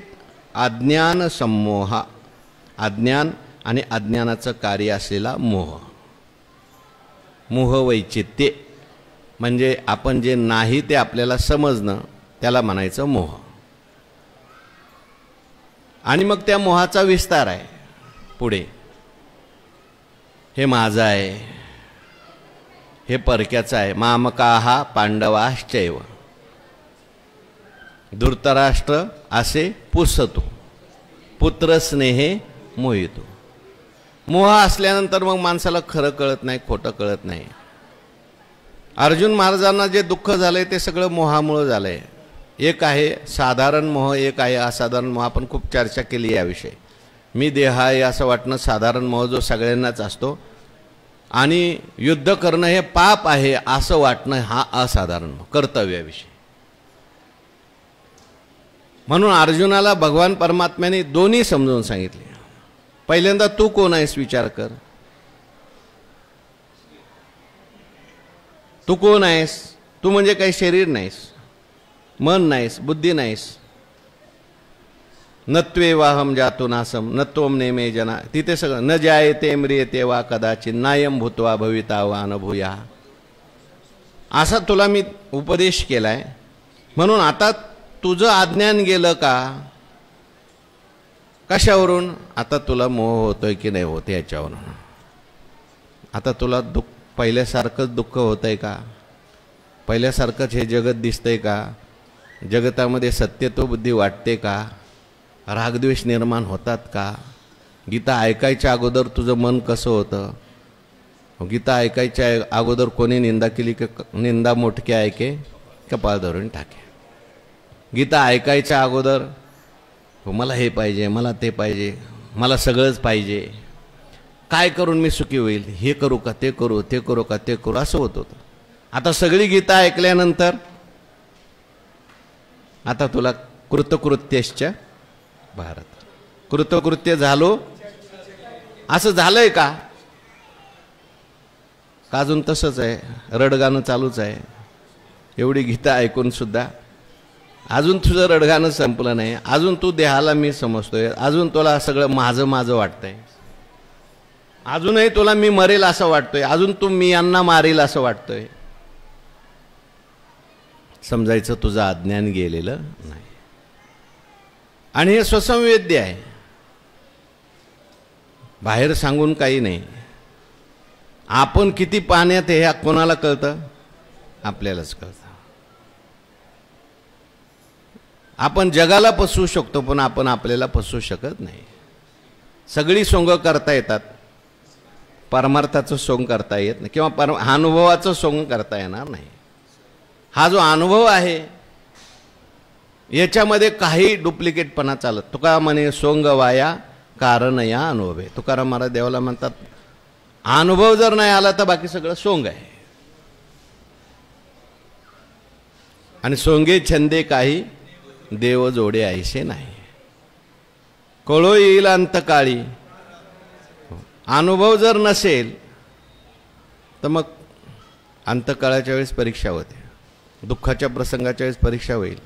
अज्ञान संमोह, अज्ञान आणि अज्ञानाचं कार्य असलेला मोह. मोह वैचित्य म्हणजे आपण जे नाही ते आपल्याला समजणं, त्याला म्हणायचं मोह. आणि मग त्या मोहाचा विस्तार आहे पुढे. हे माझं आहे, हे परक्याचं आहे. मामकाहा पांडवाश्चैव, धृतराष्ट्र असे पुसतो, पुत्रस्नेहे मोहितो. मोह असल्यानंतर मग माणसाला खरं कळत नाही, खोटं कळत नाही. अर्जुन महाराजांना जे दुःख झालंय ते सगळं मोहामुळं झालंय. एक आहे साधारण मोह, एक आहे असाधारण मोह. आपण खूप चर्चा केली याविषयी. मी देह आहे असं वाटणं साधारण मोह, जो सगळ्यांनाच असतो. आणि युद्ध करणं हे पाप आहे असं वाटणं हा असाधारण मोह, कर्तव्याविषयी. म्हणून अर्जुनाला भगवान परमात्म्याने दोन्ही समजून सांगितले. पहिल्यांदा तू कोण आहेस विचार कर. तू कोण आहेस? तू म्हणजे काही शरीर नाहीस, मन नाहीस, बुद्धी नाहीस. नत्वेवाहम जातो नासम नत्वम नेमे जना. तिथे सगळं न जायते म्रियते वा कदाचित नायम भूत्वा भविता वा अनुभूया, असा तुला मी उपदेश केलाय. म्हणून आता तुझं अज्ञान गेलं का? कशावरून? आता तुला मोह होतोय की नाही होत याच्यावरून. आता तुला दुःख पहिल्यासारखंच दुःख होतंय का? पहिल्यासारखंच हे जगत दिसतंय का? जगतामध्ये सत्यत्व बुद्धी वाटते का? रागद्वेष निर्माण होतात का? गीता ऐकायच्या अगोदर तुझं मन कसं होतं? गीता ऐकायच्या अगोदर कोणी निंदा केली की निंदा मोठके ऐके कपाळ धरून टाके. गीता ऐकायच्या अगोदर मला हे पाहिजे, मला ते पाहिजे, मला सगळंच पाहिजे, काय करून मी सुखी होईल, हे करू का ते करू, ते करू का ते करू, असं होत होतं. आता सगळी गीता ऐकल्यानंतर आता तुला कृतकृत्यश्च भारत, कृतकृत्य झालो असं झालंय का? अजून तसंच आहे, रडगाणं चालूच आहे. एवढी गीता ऐकून सुद्धा अजून तुझं रडगाणं संपलं नाही. अजून तू देहाला मी समजतोय, अजून तुला सगळं माझं माझं वाटतंय, अजूनही तुला मी मरेल असं वाटतोय, अजून तू मी यांना मारेल असं वाटतोय. समजायचं तुझं अज्ञान गेलेलं नाही. आणि हे स्वसंवेद्य आहे, बाहेर सांगून काही नाही. आपण किती पाण्यात हे कोणाला कळतं? आपल्यालाच कळतं. आपण जगाला फसवू शकतो पण आपण आपल्याला फसवू शकत नाही. सगळी सोंग करता येतात, परमार्थाचं सोंग करता येत नाही, किंवा अनुभवाचं सोंग करता येणार नाही. हा जो अनुभव आहे याच्यामध्ये काही डुप्लिकेटपणा चालत. तुका म्हणे सोंग वाया कारण या अनुभव. तुकाराम महाराज देवाला म्हणतात अनुभव जर नाही आला तर बाकी सगळं सोंग आहे. आणि सोंगे छंदे काही देव जोडे ऐसे नाही. कळो येईल अंतकाळी. अनुभव जर नसेल तर मग अंतकाळाच्या वेळेस परीक्षा होते, दुःखाच्या प्रसंगाच्या वेळेस परीक्षा होईल.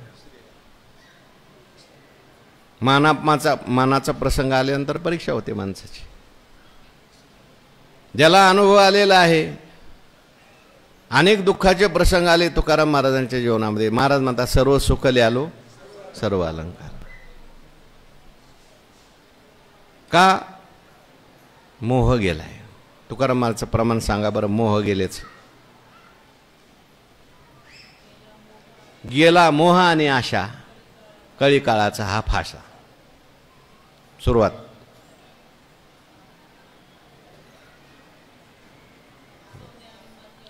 मानाचा प्रसंग आल्यानंतर परीक्षा होते माणसाची. ज्याला अनुभव आलेला आहे, अनेक दुःखाचे प्रसंग आले तुकाराम महाराजांच्या जीवनामध्ये. महाराज म्हणतात सर्व सुख ल्यालो सर्व अलंकार. का? मोह गेलाय. तुकारामाचं प्रमाण सांगा बरं, मोह गेलेच. गेला मोह आणि आशा, कळी काळाचा हा फासा. सुरुवात.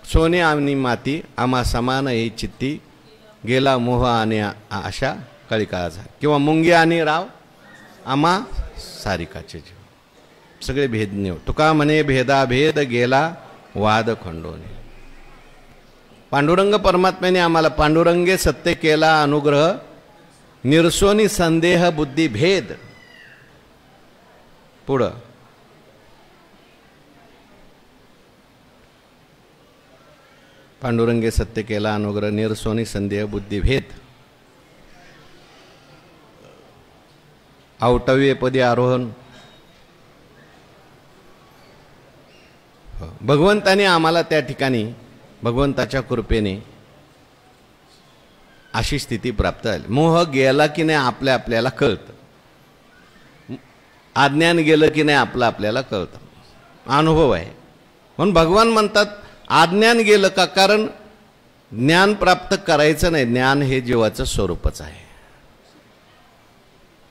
सोने आणि माती आम्हा समान हे चित्ती, गेला मोह आणि आशा कळी काळाचा. किंवा मुंगी आणि राव आम्हा सारिकाचे जीव. सगळे भेद नेव. तुका म्हणे भेदाभेद गेला वाद खंडोने. पांडुरंग परमात्म्याने आम्हाला पांडुरंगे सत्य केला अनुग्रह, निरसोनी संदेह बुद्धी भेद. पुढं पांडुरंगे सत्य केला अनुग्रह, निरसोनी संदेह बुद्धी भेद. औटव्य पदी आरोहण. भगवंताने आम्हाला त्या ठिकाणी भगवंताच्या कृपेने अशी स्थिती प्राप्त झाली. मोह गेला की नाही आपल्याला कळतं. अज्ञान गेलं की नाही आपल्याला कळतं. अनुभव आहे. म्हणून भगवान म्हणतात अज्ञान गेलं का? कारण ज्ञान प्राप्त करायचं नाही. ज्ञान हे जीवाचं स्वरूपच आहे.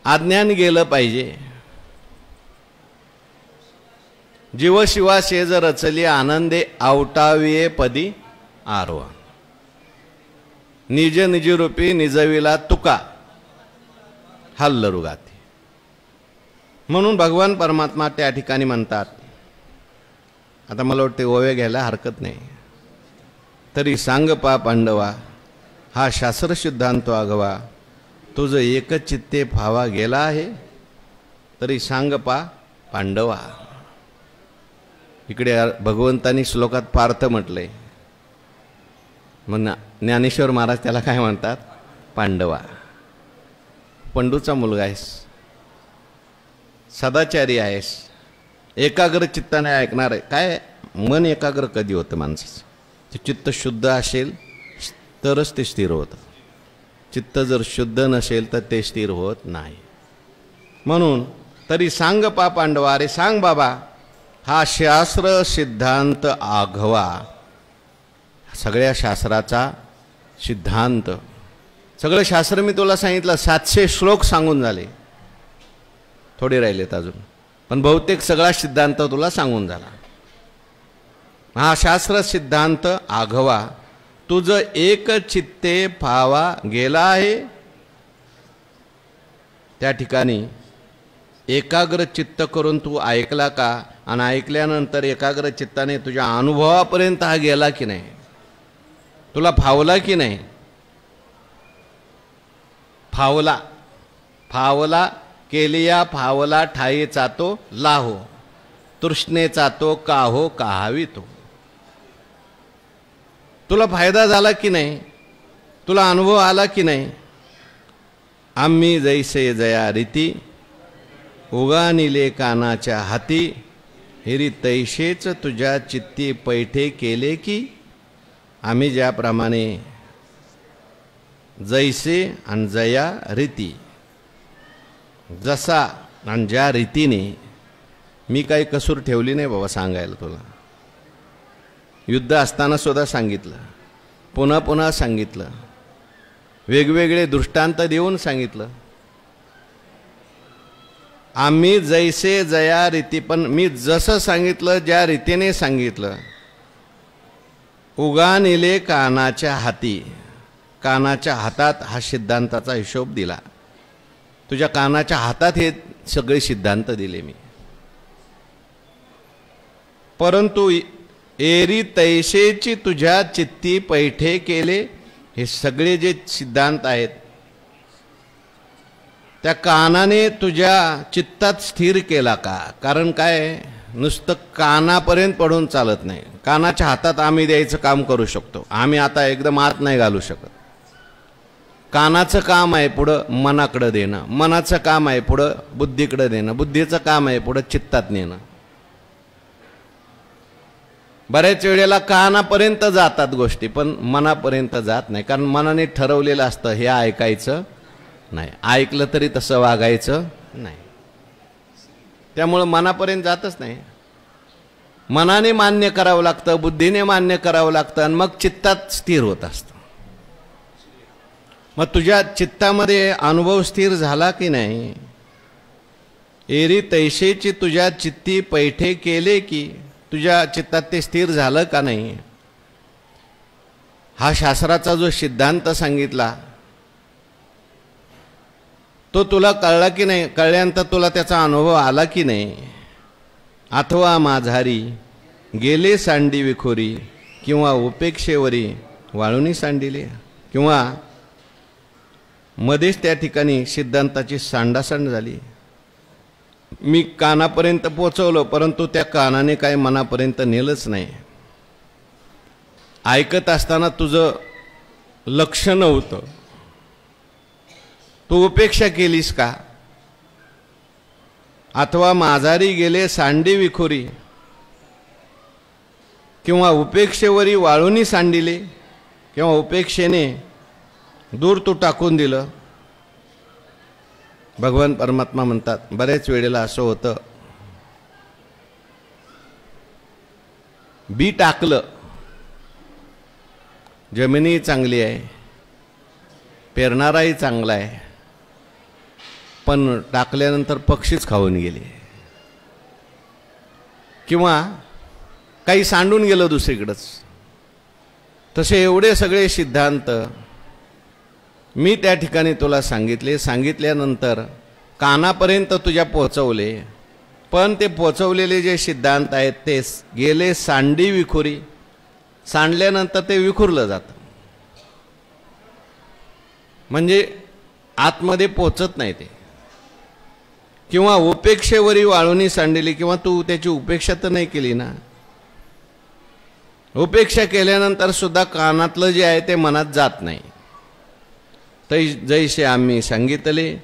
अज्ञान गेलं पाहिजे. जीव शिवा शेज रचली आनंदे, आवटाविये पदी आरोहण. निज निज रूपी निजविला तुका, हल्ल रुगाती. म्हणून भगवान परमात्मा त्या ठिकाणी म्हणतात. आता मला वाटते ओवे घ्यायला हरकत नाही. तरी सांग पा पांडवा, हा शास्त्र सिद्धांत आगवा, तुझं एकच चित्ते फावा गेला आहे. तरी सांग पा पांडवा. इकडे भगवंतानी श्लोकात पार्थ म्हटलंय. मग ज्ञानेश्वर महाराज त्याला काय म्हणतात? पांडवा. पंडूचा मुलगा आहेस, सदाचारी आहेस, एकाग्र चित्ताने ऐकणार आहे. काय मन एकाग्र कधी होतं माणसाचं? ते चित्त शुद्ध असेल तरच ते स्थिर होतं. चित्त जर शुद्ध नसेल तर ते स्थिर होत नाही. म्हणून तरी सांग पा पांडवा, अरे सांग बाबा, हा शास्त्र सिद्धांत आघवा. सगळ्या शास्त्राचा सिद्धांत, सगळं शास्त्र मी तुला सांगितलं. 700 श्लोक सांगून झाले, थोडे राहिलेत अजून, पण बहुतेक सगळा सिद्धांत तुला सांगून झाला. हा शास्त्र सिद्धांत आघवा, तुझं एक चित्ते फावा गेला आहे. त्या ठिकाणी एकाग्र चित्त करून तू ऐकला का? आणि ऐकल्यानंतर एकाग्र चित्ताने तुझ्या अनुभवापर्यंत हा गेला की नाही? तुला फावला की नाही? फावला. फावला केलिया फावला ठाईचा तो लाहो, तृष्णेचा तो काहो काहावी तो. तुला फायदा झाला की नाही? तुला अनुभव आला की नाही? आम्ही जैसे जया रीती, उगानिले कानाच्या हाती, हिरी तैसेच तुझ्या चित्ती पैठे केले की. आम्ही ज्याप्रमाणे जैसे आणि जया रीती, जसा आणि ज्या रीतीने, मी काही कसूर ठेवली नाही बाबा सांगायला तुला. युद्ध असताना सुद्धा सांगितलं, पुन्हा पुन्हा सांगितलं, वेगवेगळे दृष्टांत देऊन सांगितलं. आम्ही जैसे जया रीती, पण मी जसं सांगितलं, ज्या रीतीने सांगितलं. उगानिले कानाच्या हाती, कानाच्या हातात हा सिद्धांताचा हिशोब दिला. तुझ्या कानाच्या हातात हे सगळे सिद्धांत दिले मी. परंतु एरी तैसेची तुझ्या चित्ती पैठे केले. हे सगळे जे सिद्धांत आहेत त्या कानाने तुझ्या चित्तात स्थिर केला का? कारण काय, नुसतं कानापर्यंत पडून चालत नाही. कानाच्या हातात आम्ही द्यायचं काम करू शकतो. आम्ही आता एकदम आत नाही घालू शकत. कानाचं काम आहे पुढं मनाकडं देणं, मनाचं काम आहे पुढं बुद्धीकडं देणं, बुद्धीचं काम आहे पुढं चित्तात नेणं. बऱ्याच वेळेला कानापर्यंत जातात गोष्टी, पण मनापर्यंत जात नाही. कारण मनाने ठरवलेलं असतं हे ऐकायचं नाही, ऐकलं तरी तसं वागायचं नाही. त्यामुळे मनापर्यंत जातच नाही. मनाने मान्य करावं लागतं, बुद्धीने मान्य करावं लागतं आणि मग चित्तात स्थिर होत असतं. मग तुझ्या चित्तामध्ये अनुभव स्थिर झाला की नाही? एरी तैसेची तुझ्या चित्ती पैठे केले की तुझ्या चित्तात ते स्थिर झालं का नाही? हा शास्त्राचा जो सिद्धांत सांगितला तो तुला कळला की नाही? कळल्यानंतर तुला त्याचा अनुभव आला की नाही? अथवा माझारी गेले सांडी विखोरी किंवा उपेक्षेवरी वाळूनी सांडिले, किंवा मध्येच त्या ठिकाणी सिद्धांताची सांडासंड झाली. मी कानापर्यंत पोचवलं परंतु त्या कानाने काय मनापर्यंत नेलंच नाही. ऐकत असताना तुझं लक्ष नव्हतं, तू उपेक्षा केलीस का? अथवा माझारी गेले सांडी विखोरी किंवा उपेक्षेवरी वाळूनी सांडिले, किंवा उपेक्षेने दूर तू टाकून दिलं. भगवान परमात्मा म्हणतात, बरेच वेळेला असं होतं, बी टाकलं, जमिनी चांगली आहे, पेरणाराही चांगला आहे, पण टाकल्यानंतर पक्षीच खाऊन गेले, किंवा काही सांडून गेलं दुसरीकडंच. तसे एवढे सगळे सिद्धांत मी त्या ठिकाणी तुला सांगितले. सांगितल्यानंतर कानापर्यंत तुझ्या पोहोचवले, पण ते पोहोचवलेले जे सिद्धांत आहेत ते गेले सांडी विखुरी. सांडल्यानंतर ते विखुरलं जातं, म्हणजे आतमध्ये पोचत नाही ते. किंवा उपेक्षेवरी वाळूनी सांडली, किंवा तू त्याची उपेक्षा तर नाही केली ना. उपेक्षा केल्यानंतर सुद्धा कानातलं जे आहे ते मनात जात नाही. जैसे आम्ही सांगितले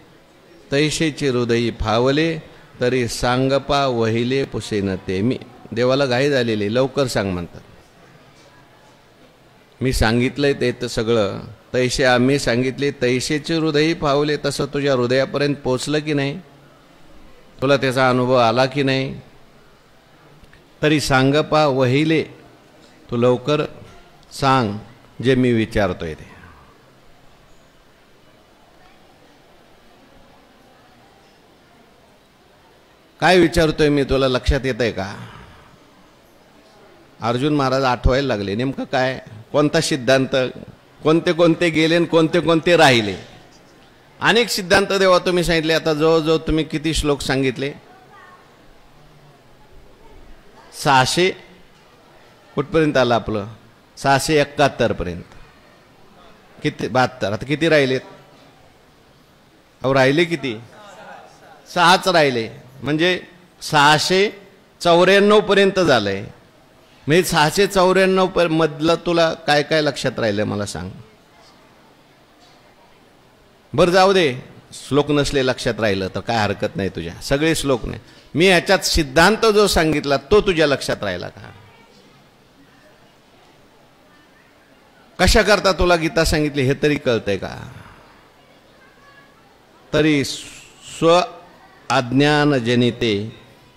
तैसेचे हृदयी फावले, तरी सांगपा वहिले पुसेन ते मी. देवाला घाई झालेली, लवकर सांग म्हणतात. मी सांगितलंय ते तर सगळं, तैसे आम्ही सांगितले तैसेचे हृदयी फावले, तसं तुझ्या हृदयापर्यंत पोचलं की नाही? तुला त्याचा अनुभव आला की नाही? तरी सांगपा वहिले, तू लवकर सांग जे मी विचारतोय ते. काय विचारतोय मी तुला लक्षात येत आहे का? अर्जुन महाराज आठवायला लागले, नेमकं काय, कोणता सिद्धांत, कोणते कोणते गेले आणि कोणते कोणते राहिले. अनेक सिद्धांत देवा तुम्ही सांगितले. आता जवळजवळ तुम्ही किती श्लोक सांगितले? 600 कुठपर्यंत आलं आपलं? 671 पर्यंत. किती? 72. आता किती राहिलेत? अहो राहिले किती? 6च राहिले, म्हणजे 694 पर्यंत झालंय. म्हणजे 694 मधलं तुला काय काय लक्षात राहिलं मला सांग बरं. जाऊ दे, श्लोक नसले लक्षात राहिलं तर काय हरकत नाही, तुझ्या सगळे श्लोक नाही. मी ह्याच्यात सिद्धांत जो सांगितला तो तुझ्या लक्षात राहिला का? कशा करता तुला गीता सांगितली हे तरी कळतंय का? तरी स्व अज्ञान जनिते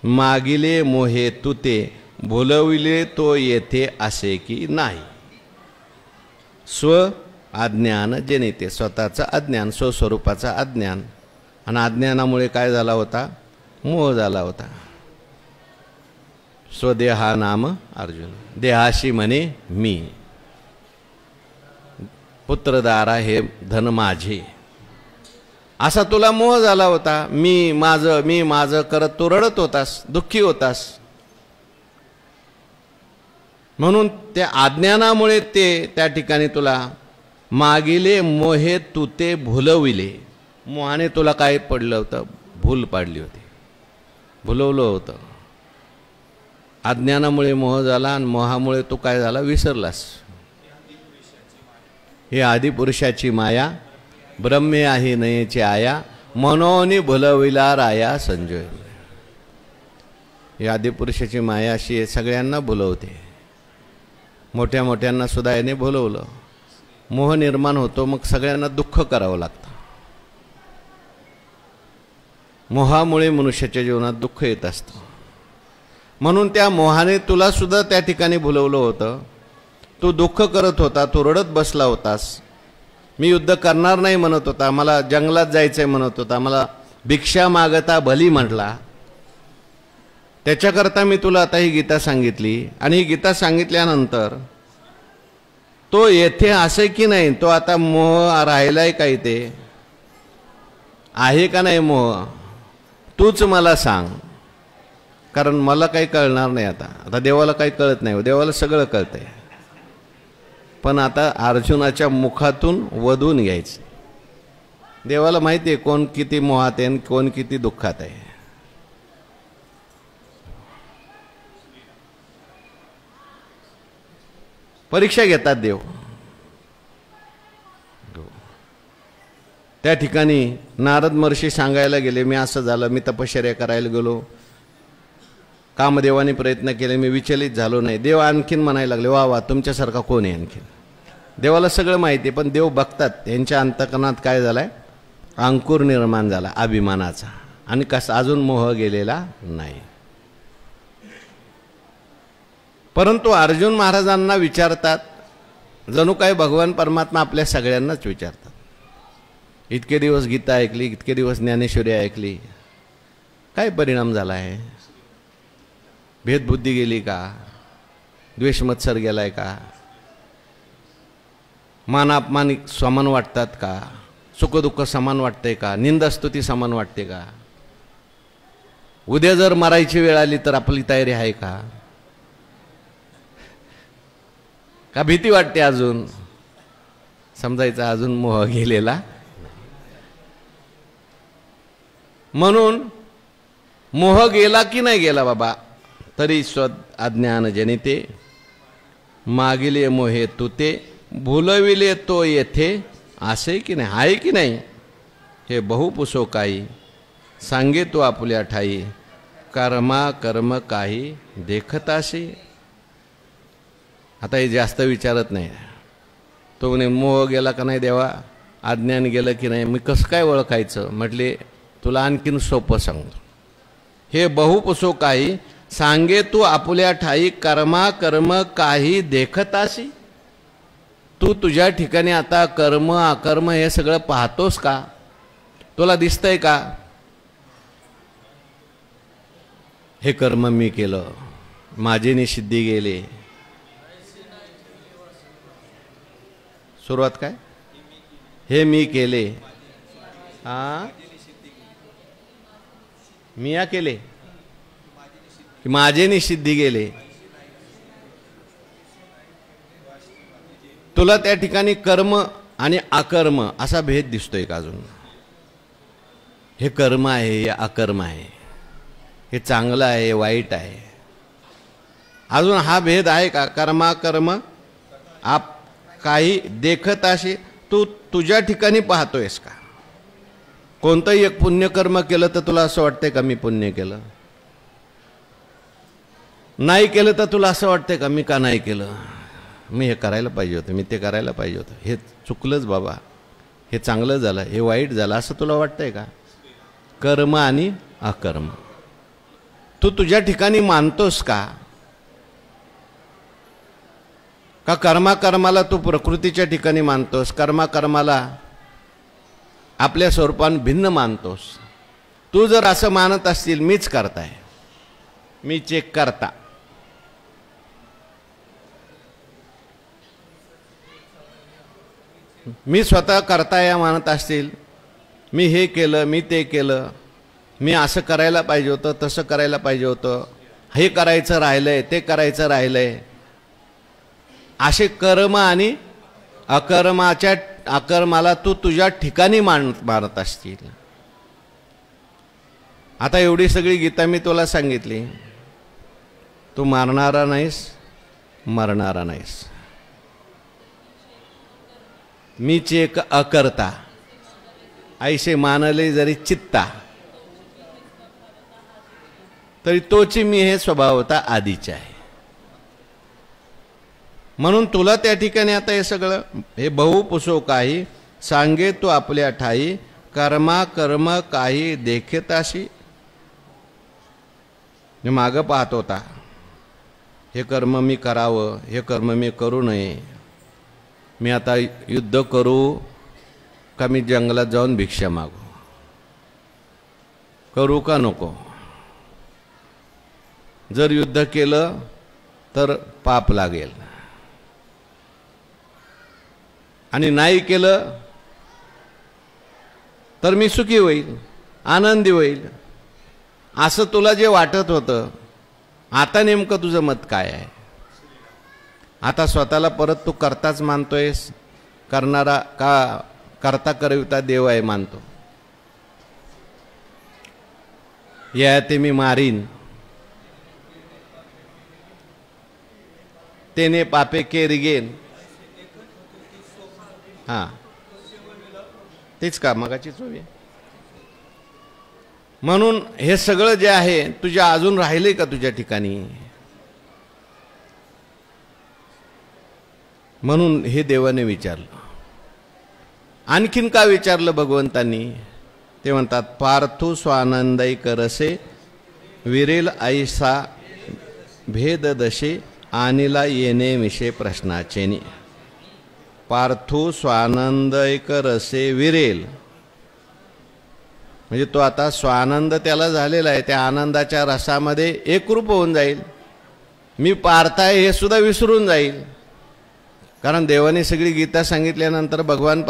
मागिले मोहे तुते, भुलविले तो येथे असे की नाही. स्व अज्ञान जनिते, स्वतःचं अज्ञान, स्वस्वरूपाचा अज्ञान. आणि अज्ञानामुळे काय झाला होता? मोह झाला होता. स्वदेहा नाम अर्जुन, देहाशी म्हणे मी, पुत्रदारा हे धन माझे, असा तुला मोह झाला होता. मी माझं करत तू रडत होतास, दुःखी होतास. म्हणून त्या अज्ञानामुळे ते त्या ठिकाणी तुला मागिले मोहे तू ते भुलविले. मोहाने तुला काय पडलं होतं? भूल पाडली होती, भुलवलं होतं. अज्ञानामुळे मोह झाला आणि मोहामुळे तू काय झाला? विसरलास. हे आदिपुरुषाची माया, ब्रह्मे आहे नयेची आया, मनोनी भुलविला राया संजय. ही आदिपुरुषाची माया अशी सगळ्यांना भुलवते, मोठ्या मोठ्यांना सुद्धा याने भुलवलं. मोह निर्माण होतो, मग सगळ्यांना दुःख करावं लागतं. मोहामुळे मनुष्याच्या जीवनात दुःख येत असतं. म्हणून त्या मोहाने तुला सुद्धा त्या ठिकाणी भुलवलं होतं. तू दुःख करत होता, तू रडत बसला होतास. मी युद्ध करणार नाही म्हणत होता, मला जंगलात जायचंय म्हणत होता, मला भिक्षा मागता भली म्हटला. त्याच्याकरता मी तुला आता ही गीता सांगितली. आणि ही गीता सांगितल्यानंतर तो येथे असे की नाही, तो आता मोह राहिलाय का इथे, आहे का नाही मोह, तूच मला सांग. कारण मला काही कळणार नाही. आता देवाला काही कळत नाही, देवाला सगळं कळतंय. पण आता अर्जुनाच्या मुखातून वधून घ्यायचं. देवाला माहिती आहे कोण किती मोहात आहे आणि कोण किती दुःखात आहे. परीक्षा घेतात देव. त्या ठिकाणी नारद महर्षी सांगायला गेले, मी असं झालं, मी तपश्चर्या करायला गेलो, कामदेवाने प्रयत्न केले, मी विचलित झालो नाही. देव आणखीन म्हणायला लागले, वा वा तुमच्यासारखा कोण आहे आणखीन. देवाला सगळं माहिती आहे, पण देव बघतात त्यांच्या अंतःकरणात काय झालंय, अंकुर निर्माण झाला अभिमानाचा, आणि कसा अजून मोह गेलेला नाही. परंतु अर्जुन महाराजांना विचारतात, जणू काय भगवान परमात्मा आपल्या सगळ्यांनाच विचारतात. इतके दिवस गीता ऐकली, इतके दिवस ज्ञानेश्वरी ऐकली, काय परिणाम झाला आहे? भेदबुद्धी गेली का? द्वेषमत्सर गेलाय का? मानापमान समान वाटतात का? सुखदुःख समान वाटते का? निंदास्तुती समान वाटते का? उद्या जर मरायची वेळ आली तर आपली तयारी आहे का? का भीती वाटते अजून? समजायचा अजून मोह गेलेला. म्हणून मोह गेला की नाही गेला बाबा, तरी स्वद अज्ञान जनिते, मागिले मोहे तुते, भुलविले तो येथे असे की नाही, आहे की नाही, हे बहुपुसो काही, सांगे तो आपुल्या ठाई, कर्मा कर्म काही देखताशी. आता हे जास्त विचारत नाही. तो म्हणे मोह गेला का नाही देवा, अज्ञान गेलं की नाही, मी कसं काय ओळखायचं? म्हटले तुला आणखीन सोपं सांगतो. हे बहुपुसो काही, सांगे तू आपुल्या ठाई, कर्मा कर्म काही देखताशी. तू तुझ्या ठिकाणी आता कर्म अकर्म हे सगळं पाहतोस का? तुला दिसतंय का? हे कर्म मी केलं, माझे निषिद्धी गेले. सुरुवात काय? हे मी केले. हा मिया केले की माझे निषिद्धी गेले. तुला त्या ठिकाणी कर्म आणि अकर्म असा भेद दिसतोय का अजून? हे कर्म आहे, हे अकर्म आहे, हे चांगलं आहे, हे वाईट आहे, अजून हा भेद आहे का? कर्माकर्म आप काही देखताशी तू तुझ्या ठिकाणी पाहतोयस का? कोणतंही एक पुण्यकर्म केलं तर तुला असं वाटतंय का मी पुण्य केलं? नाही केलं तर तुला असं वाटतंय का मी का नाही केलं? मी हे करायला पाहिजे होतं, मी ते करायला पाहिजे होतं, हे चुकलंच बाबा, हे चांगलं झालं, हे वाईट झालं, असं तुला वाटतंय का? कर्म आणि अकर्म तू तुझ्या ठिकाणी मानतोस का? का कर्माकर्माला तू प्रकृतीच्या ठिकाणी मानतोस, कर्माकर्माला आपल्या स्वरूपान भिन्न मानतोस? तू जर असं मानत असतील मीच करताय, मी चेक करता, मी स्वतः करताय मानत असतील, मी हे केलं, मी ते केलं, मी असं करायला पाहिजे होतं, तसं करायला पाहिजे होतं, हे करायचं राहिलंय, ते करायचं राहिलंय, असे कर्म आणि अकर्माच्या अकर्माला तू तुझ्या ठिकाणी मानत असतील. आता एवढी सगळी गीता मी तुला सांगितली, तू मारणारा नाहीस, मरणारा नाहीस. मीच एक अकर्ता, ऐसे मानले जरी चित्ता, तरी तोची मी हे स्वभावता आधीचे आहे. म्हणून तुला त्या ठिकाणी आता हे सगळं, हे बहुपुसो काही, सांगे तू आपल्या ठाई, कर्मा कर्म काही देखताशी मागं पाहत होता, हे कर्म मी करावं, हे कर्म मी करू नये, मी आता युद्ध करू का मी जंगलात जाऊन भिक्षा मागू, करू का नको. जर युद्ध केलं तर पाप लागेल आणि नाही केलं तर मी सुखी होईल, आनंदी होईल. असं तुला जे वाटत होतं, आता नेमकं तुझं मत काय आहे? आता स्वतःला परत तू करताच मानतोयस, करणारा का करता करविता देव आहे मानतो. या ते मी मारीन, तेने पापे केरिगेन. हां, तेच का मगाची चोवी. म्हणून हे सगळं जे आहे तुझ्या अजून राहिले का तुझ्या ठिकाणी? म्हणून हे देवाने विचारलं. आणखीन का विचारलं भगवंतांनी? ते म्हणतात, पार्थू स्वानंदई करसे विरेल ऐसा भेद दशे आनिला येणे विषय प्रश्नाचेनी. पार्थू स्वानंदैक रसे विरेल, म्हणजे तो आता स्वानंद त्याला झालेला आहे, त्या आनंदाच्या रसामध्ये एकरूप होऊन जाईल. मी पार्थ आहे हे सुद्धा विसरून जाईल. कारण देवाने सगळी गीता सांगितल्यानंतर भगवान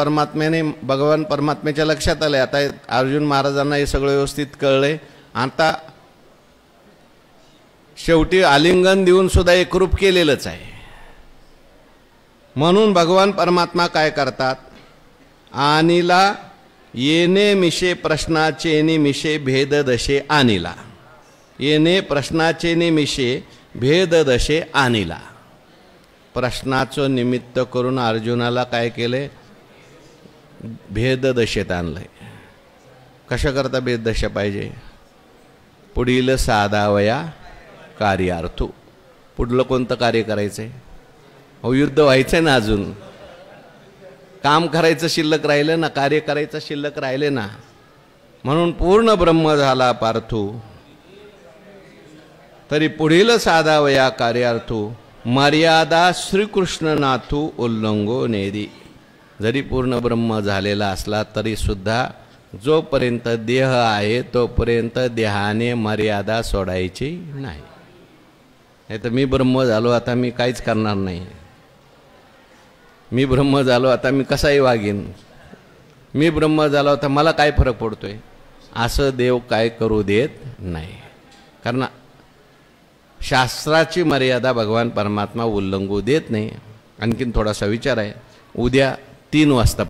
परमात्म्याच्या लक्षात आले, आता अर्जुन महाराजांना हे सगळं व्यवस्थित कळले. आता शेवटी आलिंगन देऊन सुद्धा एकरूप केलेलंच आहे. म्हणून भगवान परमात्मा काय करतात? आनिला येणे मिशे प्रश्नाचे निमिषे भेद दशे आनिला. येणे प्रश्नाचे निमिषे भेद दशे आनिला. प्रश्नाचं निमित्त करून अर्जुनाला काय केले? भेद दशेत आणलंय. कशा करता भेद दशा पाहिजे? पुढील साधावया कार्यार्थू. पुढलं कोणतं कार्य करायचंय? हो, युद्ध व्हायचंय ना, अजून काम करायचं शिल्लक राहिलं ना, कार्य करायचं शिल्लक राहिले ना. म्हणून पूर्ण ब्रह्म झाला पार्थू, तरी पुढील साधावया कार्यार्थू मर्यादा श्रीकृष्ण नाथू उल्लंघो नेदी. जरी पूर्ण ब्रह्म झालेला असला तरी सुद्धा जोपर्यंत देह आहे तोपर्यंत देहाने मर्यादा सोडायची नाही. नाही तर मी ब्रह्म झालो आता मी काहीच करणार नाही, मी ब्रह्म झालो आता मी कसाही वागेन, मी ब्रह्म झालो आता मला काय फरक पडतोय, असं देव काय करू देत नाही. कारण शास्त्राची मर्यादा भगवान परमात्मा उल्लंघू देत नाही. आणखीन थोडासा विचार आहे. उद्या 3 वाजता